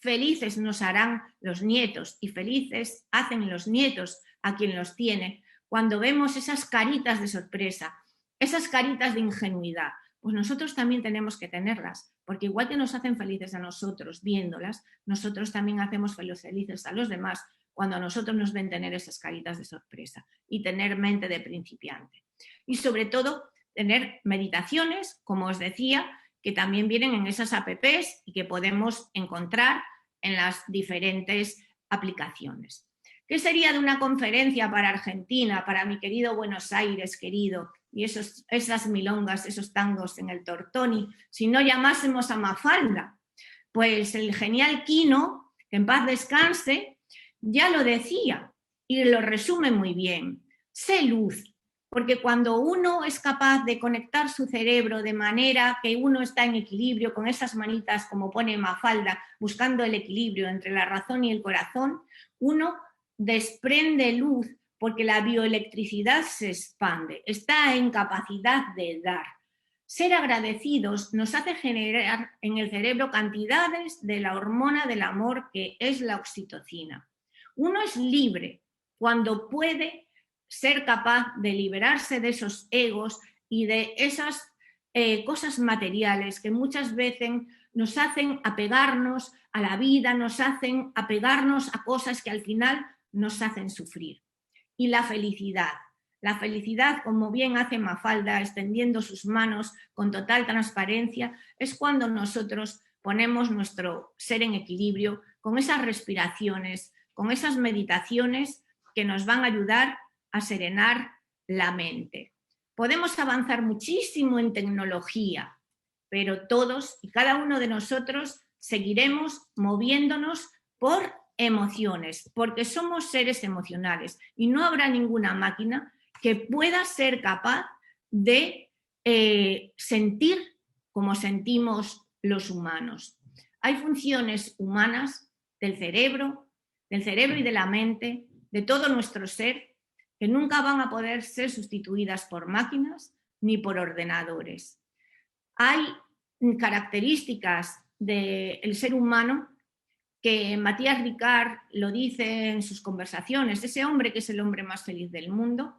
felices nos harán los nietos y felices hacen los nietos a quien los tiene cuando vemos esas caritas de sorpresa, esas caritas de ingenuidad! Pues nosotros también tenemos que tenerlas, porque igual que nos hacen felices a nosotros viéndolas, nosotros también hacemos felices a los demás cuando a nosotros nos ven tener esas caritas de sorpresa y tener mente de principiante. Y sobre todo, tener meditaciones, como os decía, que también vienen en esas apps y que podemos encontrar en las diferentes aplicaciones. ¿Qué sería de una conferencia para Argentina, para mi querido Buenos Aires, querido, y esas milongas, esos tangos en el Tortoni, si no llamásemos a Mafalda? Pues el genial Quino, que en paz descanse, ya lo decía y lo resume muy bien. Sé luz, porque cuando uno es capaz de conectar su cerebro de manera que uno está en equilibrio, con esas manitas, como pone Mafalda, buscando el equilibrio entre la razón y el corazón, uno desprende luz porque la bioelectricidad se expande, está en capacidad de dar. Ser agradecidos nos hace generar en el cerebro cantidades de la hormona del amor que es la oxitocina. Uno es libre cuando puede ser capaz de liberarse de esos egos y de esas cosas materiales que muchas veces nos hacen apegarnos a la vida, nos hacen apegarnos a cosas que al final nos hacen sufrir. Y la felicidad, como bien hace Mafalda, extendiendo sus manos con total transparencia, es cuando nosotros ponemos nuestro ser en equilibrio con esas respiraciones, con esas meditaciones que nos van a ayudar a serenar la mente. Podemos avanzar muchísimo en tecnología, pero todos y cada uno de nosotros seguiremos moviéndonos por emociones, porque somos seres emocionales y no habrá ninguna máquina que pueda ser capaz de sentir como sentimos los humanos. Hay funciones humanas del cerebro y de la mente, de todo nuestro ser, que nunca van a poder ser sustituidas por máquinas ni por ordenadores. Hay características del ser humano que Matías Ricard lo dice en sus conversaciones, ese hombre que es el hombre más feliz del mundo,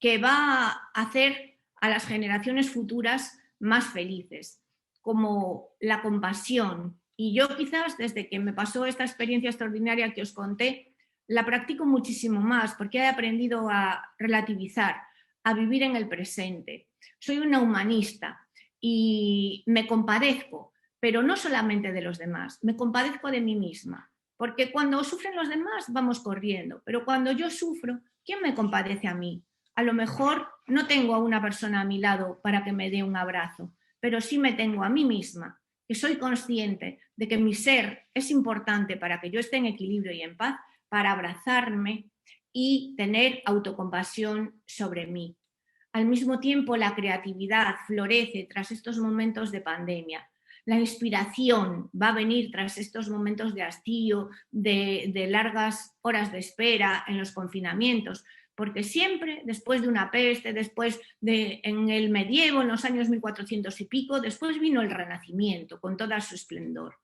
que va a hacer a las generaciones futuras más felices, como la compasión. Y yo quizás desde que me pasó esta experiencia extraordinaria que os conté, la practico muchísimo más porque he aprendido a relativizar, a vivir en el presente. Soy una humanista y me compadezco, pero no solamente de los demás, me compadezco de mí misma, porque cuando sufren los demás vamos corriendo, pero cuando yo sufro, ¿quién me compadece a mí? A lo mejor no tengo a una persona a mi lado para que me dé un abrazo, pero sí me tengo a mí misma, que soy consciente de que mi ser es importante para que yo esté en equilibrio y en paz, para abrazarme y tener autocompasión sobre mí. Al mismo tiempo, la creatividad florece tras estos momentos de pandemia. La inspiración va a venir tras estos momentos de hastío, de largas horas de espera en los confinamientos, porque siempre, después de una peste, en el medievo, en los años 1400 y pico, después vino el Renacimiento con todo su esplendor.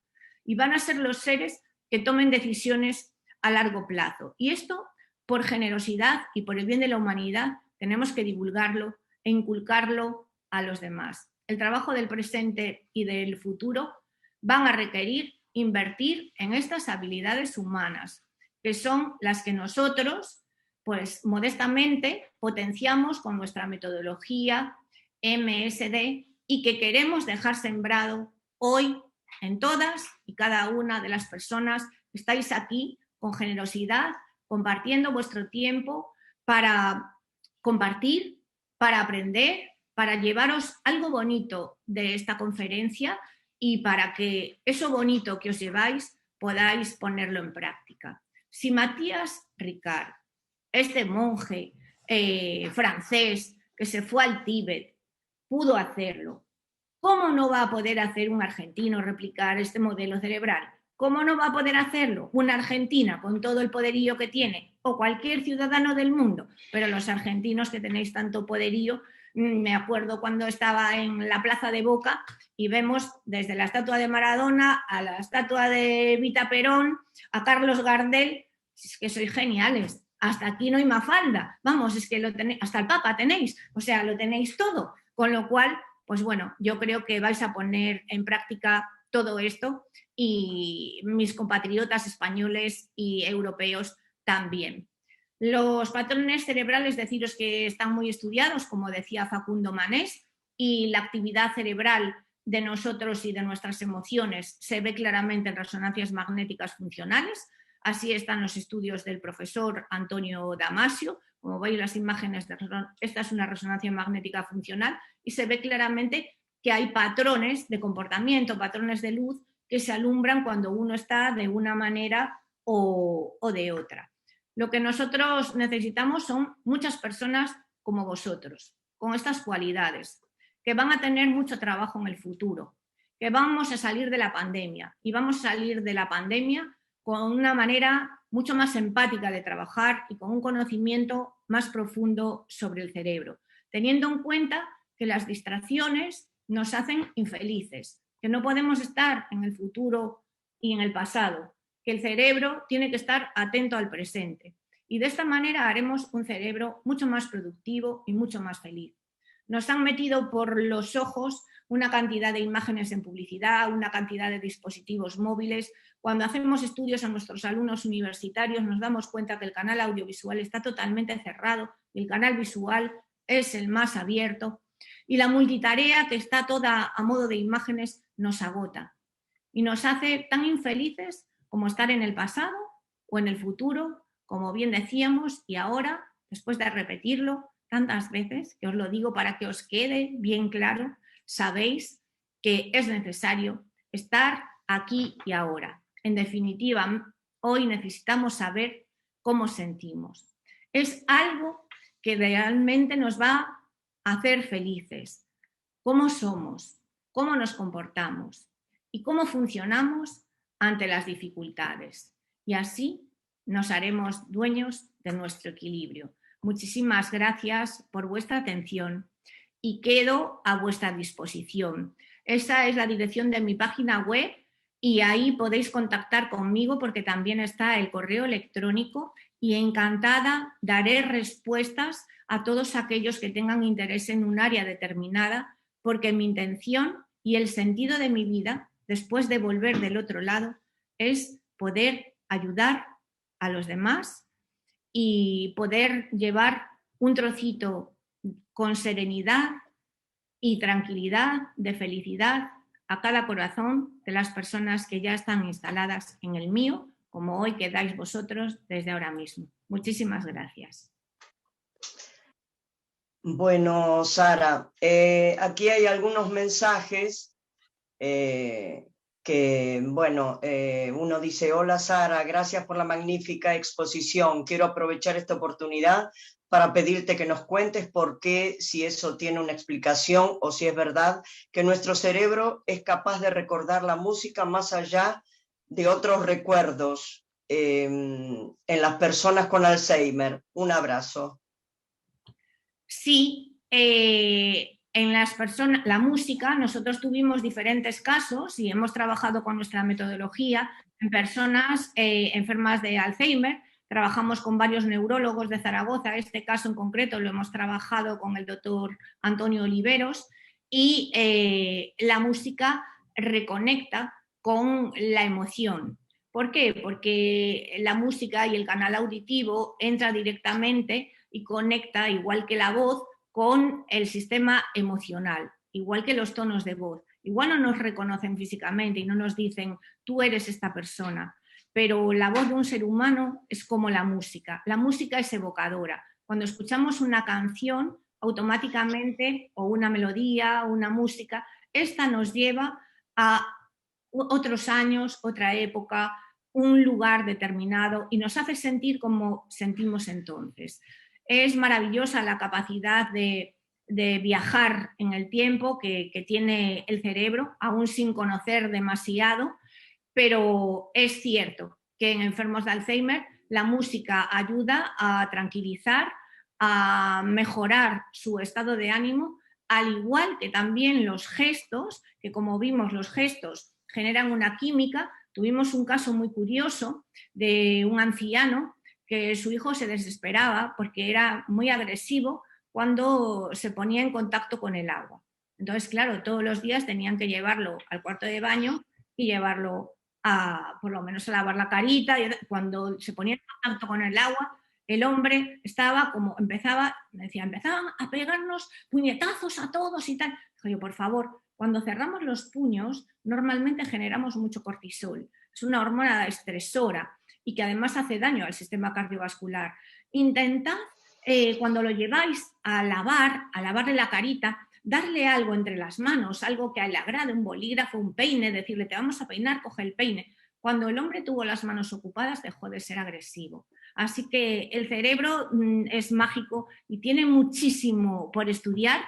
Y van a ser los seres que tomen decisiones a largo plazo. Y esto, por generosidad y por el bien de la humanidad, tenemos que divulgarlo e inculcarlo a los demás. El trabajo del presente y del futuro van a requerir invertir en estas habilidades humanas, que son las que nosotros, pues modestamente, potenciamos con nuestra metodología MSD y que queremos dejar sembrado hoy en todas y cada una de las personas que estáis aquí con generosidad, compartiendo vuestro tiempo para compartir, para aprender, para llevaros algo bonito de esta conferencia y para que eso bonito que os lleváis podáis ponerlo en práctica. Si Matías Ricard, este monje francés que se fue al Tíbet, pudo hacerlo, ¿cómo no va a poder hacer un argentino replicar este modelo cerebral? ¿Cómo no va a poder hacerlo una argentina con todo el poderío que tiene o cualquier ciudadano del mundo? Pero los argentinos que tenéis tanto poderío, me acuerdo cuando estaba en la Plaza de Boca y vemos desde la estatua de Maradona a la estatua de Vita Perón, a Carlos Gardel, es que sois geniales. Hasta aquí no hay Mafalda, vamos, es que lo tenéis, hasta el Papa tenéis, o sea, lo tenéis todo, con lo cual, pues bueno, yo creo que vais a poner en práctica todo esto y mis compatriotas españoles y europeos también. Los patrones cerebrales, deciros que están muy estudiados, como decía Facundo Manés, y la actividad cerebral de nosotros y de nuestras emociones se ve claramente en resonancias magnéticas funcionales. Así están los estudios del profesor Antonio Damasio. Como veis las imágenes, esta es una resonancia magnética funcional y se ve claramente que hay patrones de comportamiento, patrones de luz que se alumbran cuando uno está de una manera o de otra. Lo que nosotros necesitamos son muchas personas como vosotros, con estas cualidades, que van a tener mucho trabajo en el futuro, que vamos a salir de la pandemia y vamos a salir de la pandemia con una manera mucho más empática de trabajar y con un conocimiento más profundo sobre el cerebro, teniendo en cuenta que las distracciones nos hacen infelices, que no podemos estar en el futuro y en el pasado, que el cerebro tiene que estar atento al presente. Y de esta manera haremos un cerebro mucho más productivo y mucho más feliz. Nos han metido por los ojos una cantidad de imágenes en publicidad, una cantidad de dispositivos móviles. Cuando hacemos estudios a nuestros alumnos universitarios nos damos cuenta que el canal audiovisual está totalmente cerrado y el canal visual es el más abierto. Y la multitarea, que está toda a modo de imágenes, nos agota y nos hace tan infelices como estar en el pasado o en el futuro, como bien decíamos, y ahora, después de repetirlo tantas veces, que os lo digo para que os quede bien claro, sabéis que es necesario estar aquí y ahora. En definitiva, hoy necesitamos saber cómo sentimos. Es algo que realmente nos va a hacer felices. ¿Cómo somos? ¿Cómo nos comportamos? ¿Y cómo funcionamos ante las dificultades? Y así nos haremos dueños de nuestro equilibrio. Muchísimas gracias por vuestra atención y quedo a vuestra disposición. Esa es la dirección de mi página web y ahí podéis contactar conmigo porque también está el correo electrónico y encantada daré respuestas a todos aquellos que tengan interés en un área determinada, porque mi intención y el sentido de mi vida, después de volver del otro lado, es poder ayudar a los demás y poder llevar un trocito con serenidad y tranquilidad, de felicidad, a cada corazón de las personas que ya están instaladas en el mío, como hoy quedáis vosotros desde ahora mismo. Muchísimas gracias. Bueno, Sara, aquí hay algunos mensajes uno dice: hola Sara, gracias por la magnífica exposición. Quiero aprovechar esta oportunidad para pedirte que nos cuentes por qué, si eso tiene una explicación o si es verdad que nuestro cerebro es capaz de recordar la música más allá de otros recuerdos en las personas con Alzheimer. Un abrazo. Sí, en las personas, la música, nosotros tuvimos diferentes casos y hemos trabajado con nuestra metodología en personas enfermas de Alzheimer. Trabajamos con varios neurólogos de Zaragoza, este caso en concreto lo hemos trabajado con el doctor Antonio Oliveros, y la música reconecta con la emoción. ¿Por qué? Porque la música y el canal auditivo entra directamente y conecta, igual que la voz, con el sistema emocional, igual que los tonos de voz. Igual no nos reconocen físicamente y no nos dicen tú eres esta persona, pero la voz de un ser humano es como la música. La música es evocadora. Cuando escuchamos una canción, automáticamente, o una melodía, una música, esta nos lleva a otros años, otra época, un lugar determinado y nos hace sentir como sentimos entonces. Es maravillosa la capacidad de viajar en el tiempo que tiene el cerebro, aún sin conocer demasiado, pero es cierto que en enfermos de Alzheimer la música ayuda a tranquilizar, a mejorar su estado de ánimo, al igual que también los gestos, que como vimos los gestos generan una química. Tuvimos un caso muy curioso de un anciano que su hijo se desesperaba porque era muy agresivo cuando se ponía en contacto con el agua. Entonces, claro, todos los días tenían que llevarlo al cuarto de baño y llevarlo por lo menos a lavar la carita. Y cuando se ponía en contacto con el agua, el hombre estaba como, empezaban a pegarnos puñetazos a todos y tal. Dijo yo, por favor, cuando cerramos los puños, normalmente generamos mucho cortisol. Es una hormona estresora y que además hace daño al sistema cardiovascular. Intentad, cuando lo lleváis a lavarle la carita, darle algo entre las manos, algo que le agrade, un bolígrafo, un peine, decirle te vamos a peinar, coge el peine. Cuando el hombre tuvo las manos ocupadas dejó de ser agresivo. Así que el cerebro es mágico y tiene muchísimo por estudiar,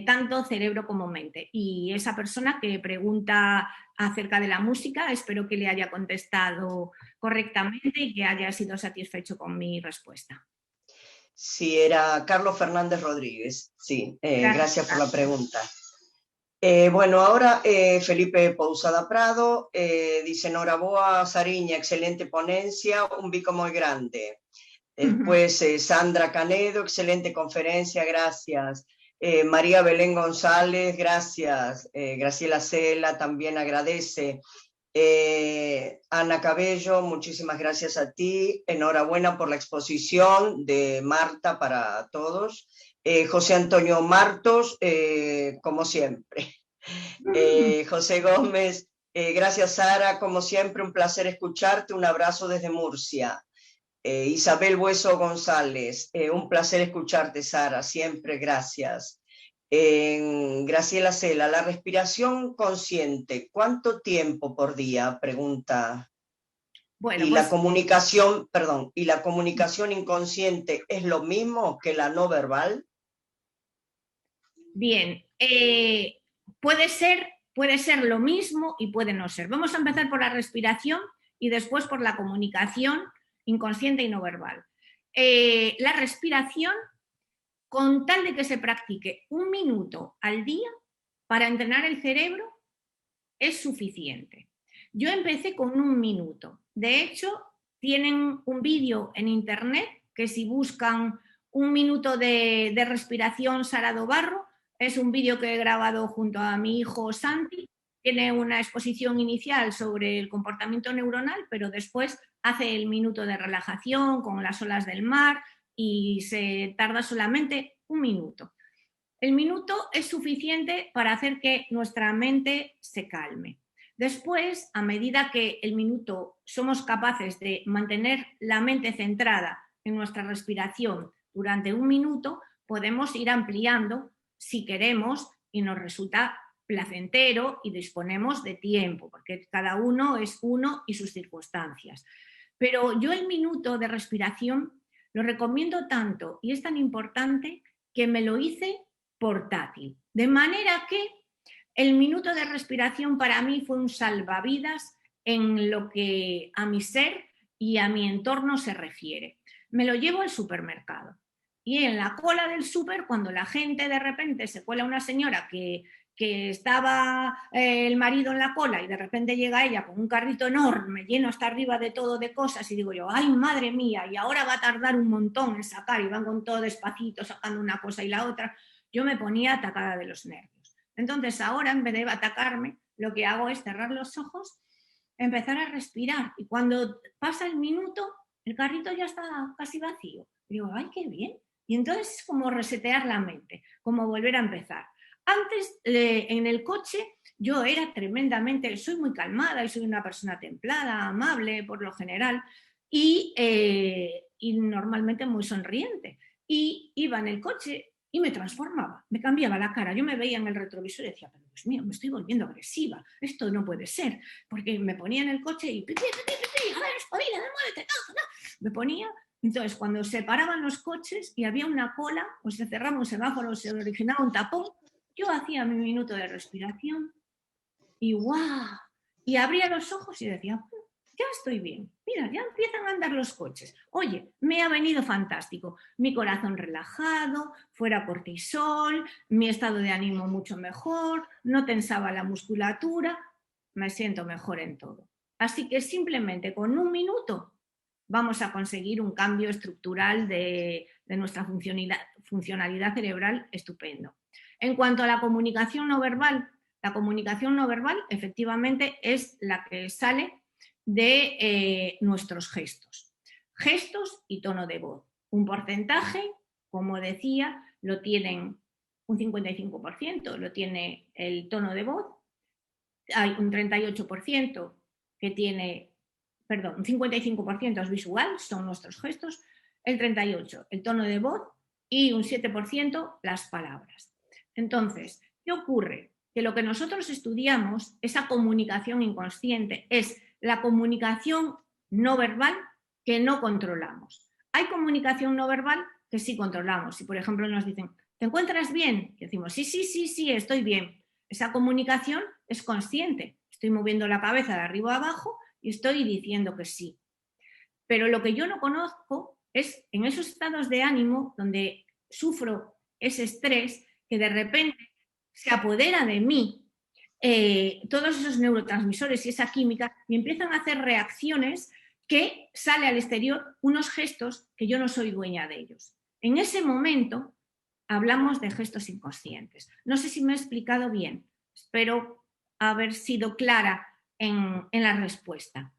tanto cerebro como mente. Y esa persona que pregunta acerca de la música, espero que le haya contestado correctamente y que haya sido satisfecho con mi respuesta. Sí, era Carlos Fernández Rodríguez. Sí, gracias por la pregunta. Bueno, ahora Felipe Pousada Prado dice: Noraboa, Sariña, excelente ponencia, un bico muy grande. Después Sandra Canedo, excelente conferencia, gracias. María Belén González, gracias. Graciela Cela también agradece. Ana Cabello, muchísimas gracias a ti. Enhorabuena por la exposición de Marta para todos. José Antonio Martos, como siempre. José Gómez, gracias Sara, como siempre un placer escucharte, un abrazo desde Murcia. Isabel Hueso González, un placer escucharte Sara, siempre gracias. Graciela Cela, la respiración consciente, ¿cuánto tiempo por día? Pregunta. Bueno, y pues, la comunicación, perdón, ¿y la comunicación inconsciente es lo mismo que la no verbal? Bien, puede ser lo mismo y puede no ser. Vamos a empezar por la respiración y después por la comunicación inconsciente y no verbal. La respiración, con tal de que se practique 1 minuto al día para entrenar el cerebro, es suficiente. Yo empecé con 1 minuto. De hecho, tienen un vídeo en internet que si buscan 1 minuto de respiración Sara Dobarro, es un vídeo que he grabado junto a mi hijo Santi. Tiene una exposición inicial sobre el comportamiento neuronal, pero después hace el minuto de relajación con las olas del mar y se tarda solamente 1 minuto. El minuto es suficiente para hacer que nuestra mente se calme. Después, a medida que el minuto somos capaces de mantener la mente centrada en nuestra respiración durante 1 minuto, podemos ir ampliando si queremos y nos resulta placentero y disponemos de tiempo, porque cada uno es uno y sus circunstancias. Pero yo el minuto de respiración lo recomiendo tanto y es tan importante que me lo hice portátil. De manera que el minuto de respiración para mí fue un salvavidas en lo que a mi ser y a mi entorno se refiere. Me lo llevo al supermercado. Y en la cola del súper, cuando la gente de repente se cuela una señora que estaba el marido en la cola y de repente llega ella con un carrito enorme, lleno hasta arriba de todo de cosas, y digo yo, ay madre mía, y ahora va a tardar un montón en sacar, y van con todo despacito sacando una cosa y la otra, yo me ponía atacada de los nervios. Entonces ahora, en vez de atacarme, lo que hago es cerrar los ojos, empezar a respirar, y cuando pasa el minuto, el carrito ya está casi vacío. Y digo, ay, qué bien. Y entonces es como resetear la mente, como volver a empezar. Antes, en el coche, yo era tremendamente, soy muy calmada y soy una persona templada, amable por lo general, y normalmente muy sonriente. Y iba en el coche y me transformaba, me cambiaba la cara. Yo me veía en el retrovisor y decía, pero Dios mío, me estoy volviendo agresiva, esto no puede ser, porque me ponía en el coche y, a ver, espabila, muévete, me ponía. Entonces, cuando se paraban los coches y había una cola, o se cerraba un semáforo, o se originaba un tapón, yo hacía mi minuto de respiración y ¡guau! Y abría los ojos y decía, ya estoy bien, mira, ya empiezan a andar los coches. Oye, me ha venido fantástico, mi corazón relajado, fuera cortisol, mi estado de ánimo mucho mejor, no tensaba la musculatura, me siento mejor en todo. Así que simplemente con 1 minuto vamos a conseguir un cambio estructural de nuestra funcionalidad cerebral estupendo. En cuanto a la comunicación no verbal efectivamente es la que sale de nuestros gestos. Gestos y tono de voz. Un porcentaje, como decía, lo tienen un 55%, lo tiene el tono de voz, hay un 38% que tiene, perdón, un 55% es visual, son nuestros gestos, el 38% el tono de voz y un 7% las palabras. Entonces, ¿qué ocurre? Que lo que nosotros estudiamos, esa comunicación inconsciente, es la comunicación no verbal que no controlamos. Hay comunicación no verbal que sí controlamos. Si, por ejemplo, nos dicen, ¿te encuentras bien? Y decimos, sí, estoy bien. Esa comunicación es consciente. Estoy moviendo la cabeza de arriba a abajo y estoy diciendo que sí. Pero lo que yo no conozco es en esos estados de ánimo donde sufro ese estrés que de repente se apodera de mí todos esos neurotransmisores y esa química y empiezan a hacer reacciones que sale al exterior unos gestos que yo no soy dueña de ellos. En ese momento hablamos de gestos inconscientes. No sé si me he explicado bien, espero haber sido clara en la respuesta.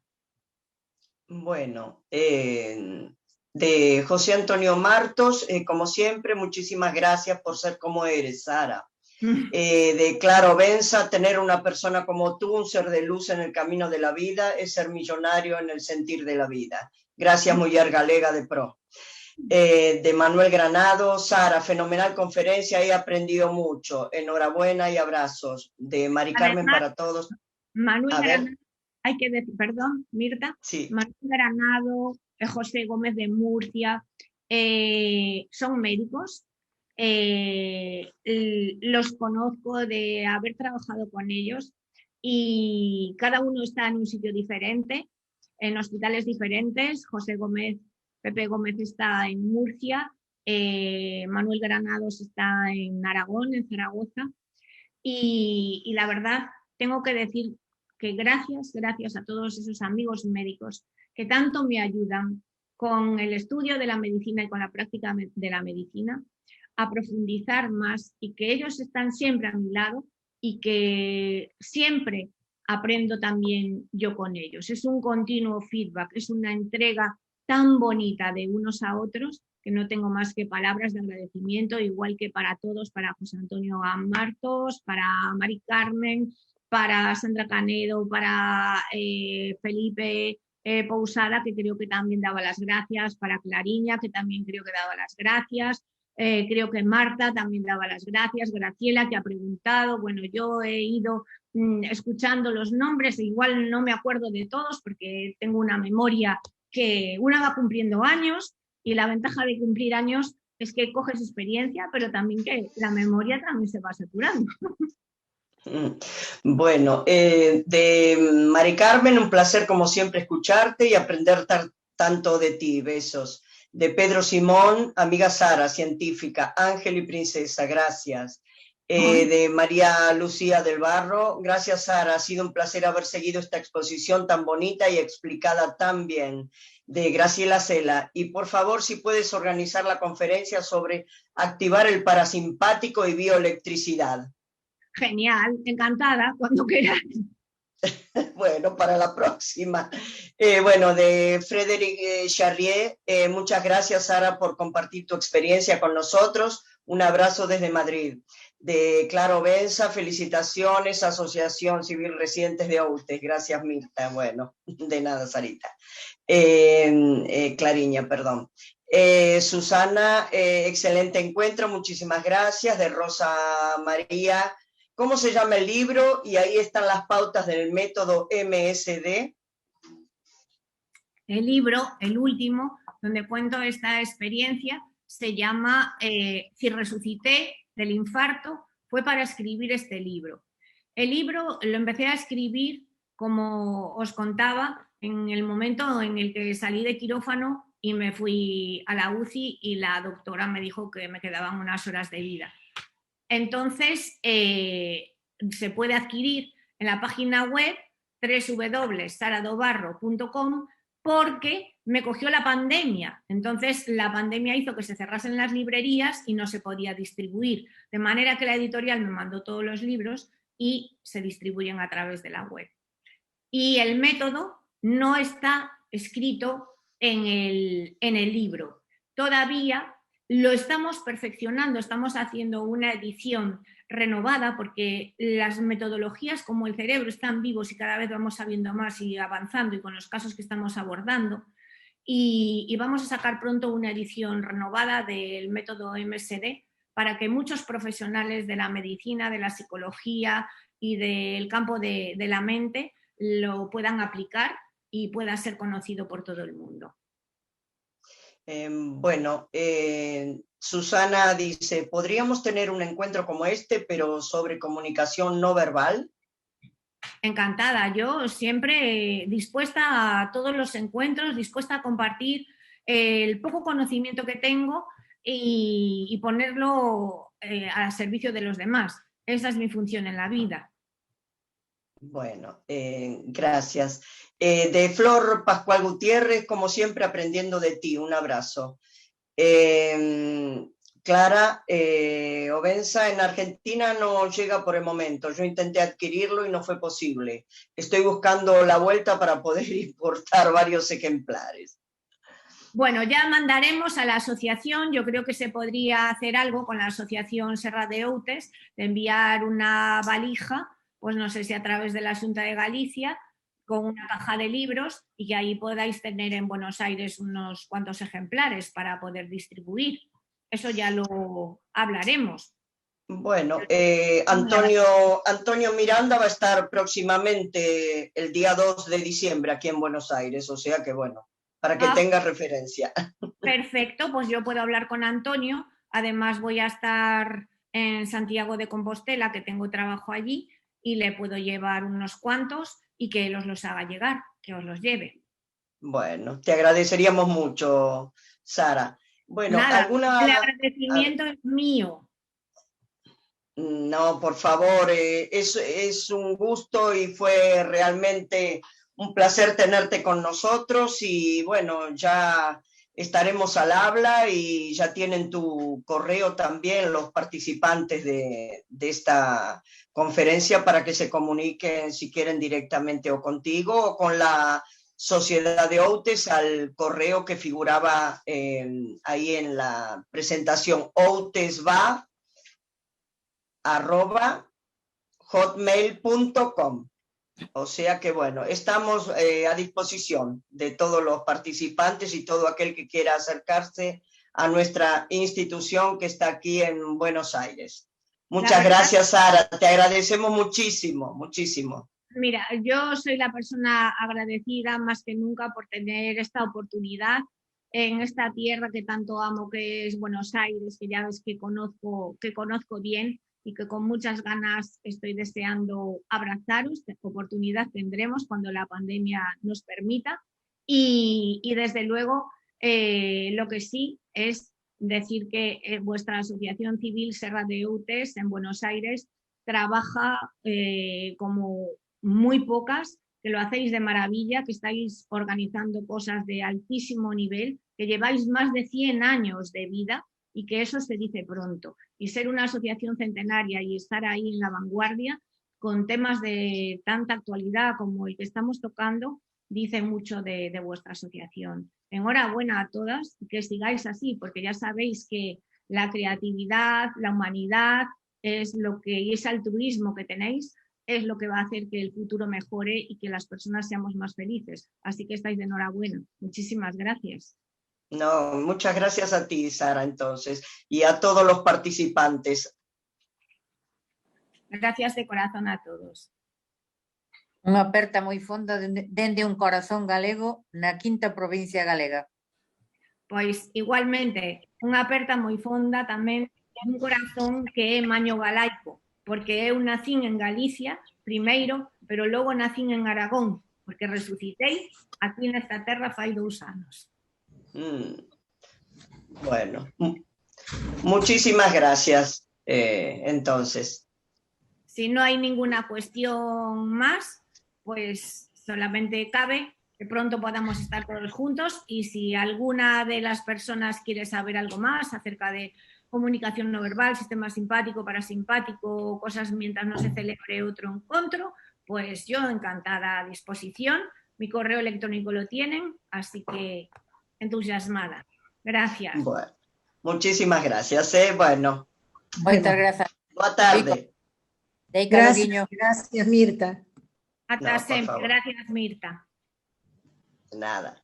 Bueno, de José Antonio Martos, como siempre, muchísimas gracias por ser como eres, Sara. De Claro Benza, tener una persona como tú, un ser de luz en el camino de la vida, es ser millonario en el sentir de la vida. Gracias, Mujer Galega de Pro. De Manuel Granado, Sara, fenomenal conferencia, he aprendido mucho. Enhorabuena y abrazos. De Mari Carmen Además, para todos. Manuel A ver, Granado, hay que decir, perdón, Mirta, sí. Manuel Granado, José Gómez de Murcia, son médicos. Los conozco de haber trabajado con ellos y cada uno está en un sitio diferente, en hospitales diferentes. José Gómez, Pepe Gómez está en Murcia, Manuel Granados está en Aragón, en Zaragoza, y la verdad tengo que decir que gracias a todos esos amigos médicos que tanto me ayudan con el estudio de la medicina y con la práctica de la medicina a profundizar más, y que ellos están siempre a mi lado y que siempre aprendo también yo con ellos. Es un continuo feedback, es una entrega tan bonita de unos a otros que no tengo más que palabras de agradecimiento, igual que para todos, para José Antonio Martos, para Mari Carmen, para Sandra Canedo, para Felipe Pousada, que creo que también daba las gracias, para Clariña, que también creo que daba las gracias, creo que Marta también daba las gracias, Graciela, que ha preguntado. Bueno, yo he ido escuchando los nombres, igual no me acuerdo de todos porque tengo una memoria que una va cumpliendo años, y la ventaja de cumplir años es que coges experiencia, pero también que la memoria también se va saturando. Bueno, de Mari Carmen, un placer como siempre escucharte y aprender tanto de ti. Besos. De Pedro Simón, amiga Sara, científica, ángel y princesa, gracias. De María Lucía del Barro, gracias Sara, ha sido un placer haber seguido esta exposición tan bonita y explicada tan bien. De Graciela Cela, y por favor si puedes organizar la conferencia sobre activar el parasimpático y bioelectricidad. Genial, encantada, cuando quieras. Bueno, para la próxima. Bueno, de Frédéric Charrier, muchas gracias, Sara, por compartir tu experiencia con nosotros. Un abrazo desde Madrid. De Claro Benza, felicitaciones, Asociación Civil Residentes de Outes. Gracias, Mirta. Bueno, de nada, Sarita. Clariña, perdón. Susana, excelente encuentro, muchísimas gracias. De Rosa María, ¿cómo se llama el libro? Y ahí están las pautas del método MSD. El libro, el último, donde cuento esta experiencia, se llama Si resucité del infarto, fue para escribir este libro. El libro lo empecé a escribir, como os contaba, en el momento en el que salí de quirófano y me fui a la UCI y la doctora me dijo que me quedaban unas horas de vida. Entonces, se puede adquirir en la página web www.saradobarro.com, porque me cogió la pandemia. Entonces, la pandemia hizo que se cerrasen las librerías y no se podía distribuir. De manera que la editorial me mandó todos los libros y se distribuyen a través de la web. Y el método no está escrito en el libro. Todavía lo estamos perfeccionando, estamos haciendo una edición renovada, porque las metodologías como el cerebro están vivos y cada vez vamos sabiendo más y avanzando, y con los casos que estamos abordando, y vamos a sacar pronto una edición renovada del método MSD para que muchos profesionales de la medicina, de la psicología y del campo de la mente lo puedan aplicar y pueda ser conocido por todo el mundo. Bueno, Susana dice, ¿podríamos tener un encuentro como este, pero sobre comunicación no verbal? Encantada, yo siempre dispuesta a todos los encuentros, dispuesta a compartir el poco conocimiento que tengo y ponerlo al servicio de los demás. Esa es mi función en la vida. Bueno, gracias. De Flor Pascual Gutiérrez, como siempre, aprendiendo de ti. Un abrazo. Clara Obenza, en Argentina no llega por el momento. Yo intenté adquirirlo y no fue posible. Estoy buscando la vuelta para poder importar varios ejemplares. Bueno, ya mandaremos a la asociación, yo creo que se podría hacer algo con la asociación Serra de Outes, de enviar una valija, pues no sé si a través de la Xunta de Galicia, con una caja de libros y que ahí podáis tener en Buenos Aires unos cuantos ejemplares para poder distribuir. Eso ya lo hablaremos. Bueno, Antonio Miranda va a estar próximamente el día 2 de diciembre aquí en Buenos Aires, o sea que bueno, para que tengas referencia. Perfecto, pues yo puedo hablar con Antonio. Además voy a estar en Santiago de Compostela, que tengo trabajo allí, y le puedo llevar unos cuantos y que él os los haga llegar, que os los lleve. Bueno, te agradeceríamos mucho, Sara. Bueno, Nada, el agradecimiento es mío. No, por favor, es un gusto y fue realmente un placer tenerte con nosotros y bueno, ya estaremos al habla y ya tienen tu correo también los participantes de esta conferencia para que se comuniquen si quieren directamente o contigo o con la Sociedad de Outes al correo que figuraba ahí en la presentación, outesva@hotmail.com. O sea que bueno, estamos a disposición de todos los participantes y todo aquel que quiera acercarse a nuestra institución que está aquí en Buenos Aires. Muchas gracias, Sara, te agradecemos muchísimo, muchísimo. Mira, yo soy la persona agradecida más que nunca por tener esta oportunidad en esta tierra que tanto amo, que es Buenos Aires, que ya ves que conozco bien y que con muchas ganas estoy deseando abrazaros. Oportunidad tendremos cuando la pandemia nos permita. Y desde luego, lo que sí es decir que vuestra asociación civil Serra de Outes en Buenos Aires trabaja como muy pocas, que lo hacéis de maravilla, que estáis organizando cosas de altísimo nivel, que lleváis más de 100 años de vida y que eso se dice pronto. Y ser una asociación centenaria y estar ahí en la vanguardia con temas de tanta actualidad como el que estamos tocando, dice mucho de vuestra asociación. Enhorabuena a todas y que sigáis así, porque ya sabéis que la creatividad, la humanidad es lo que, y ese altruismo que tenéis es lo que va a hacer que el futuro mejore y que las personas seamos más felices. Así que estáis de enhorabuena. Muchísimas gracias. No, muchas gracias a ti, Sara, entonces, y a todos los participantes. Gracias de corazón a todos. Unha aperta moi fonda dende un corazón galego na quinta provincia galega. Pois, igualmente, unha aperta moi fonda tamén un corazón que é maño galaico, porque eu nacín en Galicia primeiro, pero logo nacín en Aragón, porque resucitei aquí nesta terra fai 2 anos. Bueno, muchísimas gracias, entonces. Si no hay ninguna cuestión más, pues solamente cabe que pronto podamos estar todos juntos y si alguna de las personas quiere saber algo más acerca de comunicación no verbal, sistema simpático, parasimpático, cosas mientras no se celebre otro encuentro, pues yo encantada a disposición. Mi correo electrónico lo tienen, así que entusiasmada. Gracias. Bueno, muchísimas gracias. Bueno. Moitas grazas. Boa tarde. Gracias, Mirta. Hasta siempre. Gracias, Mirta. Nada.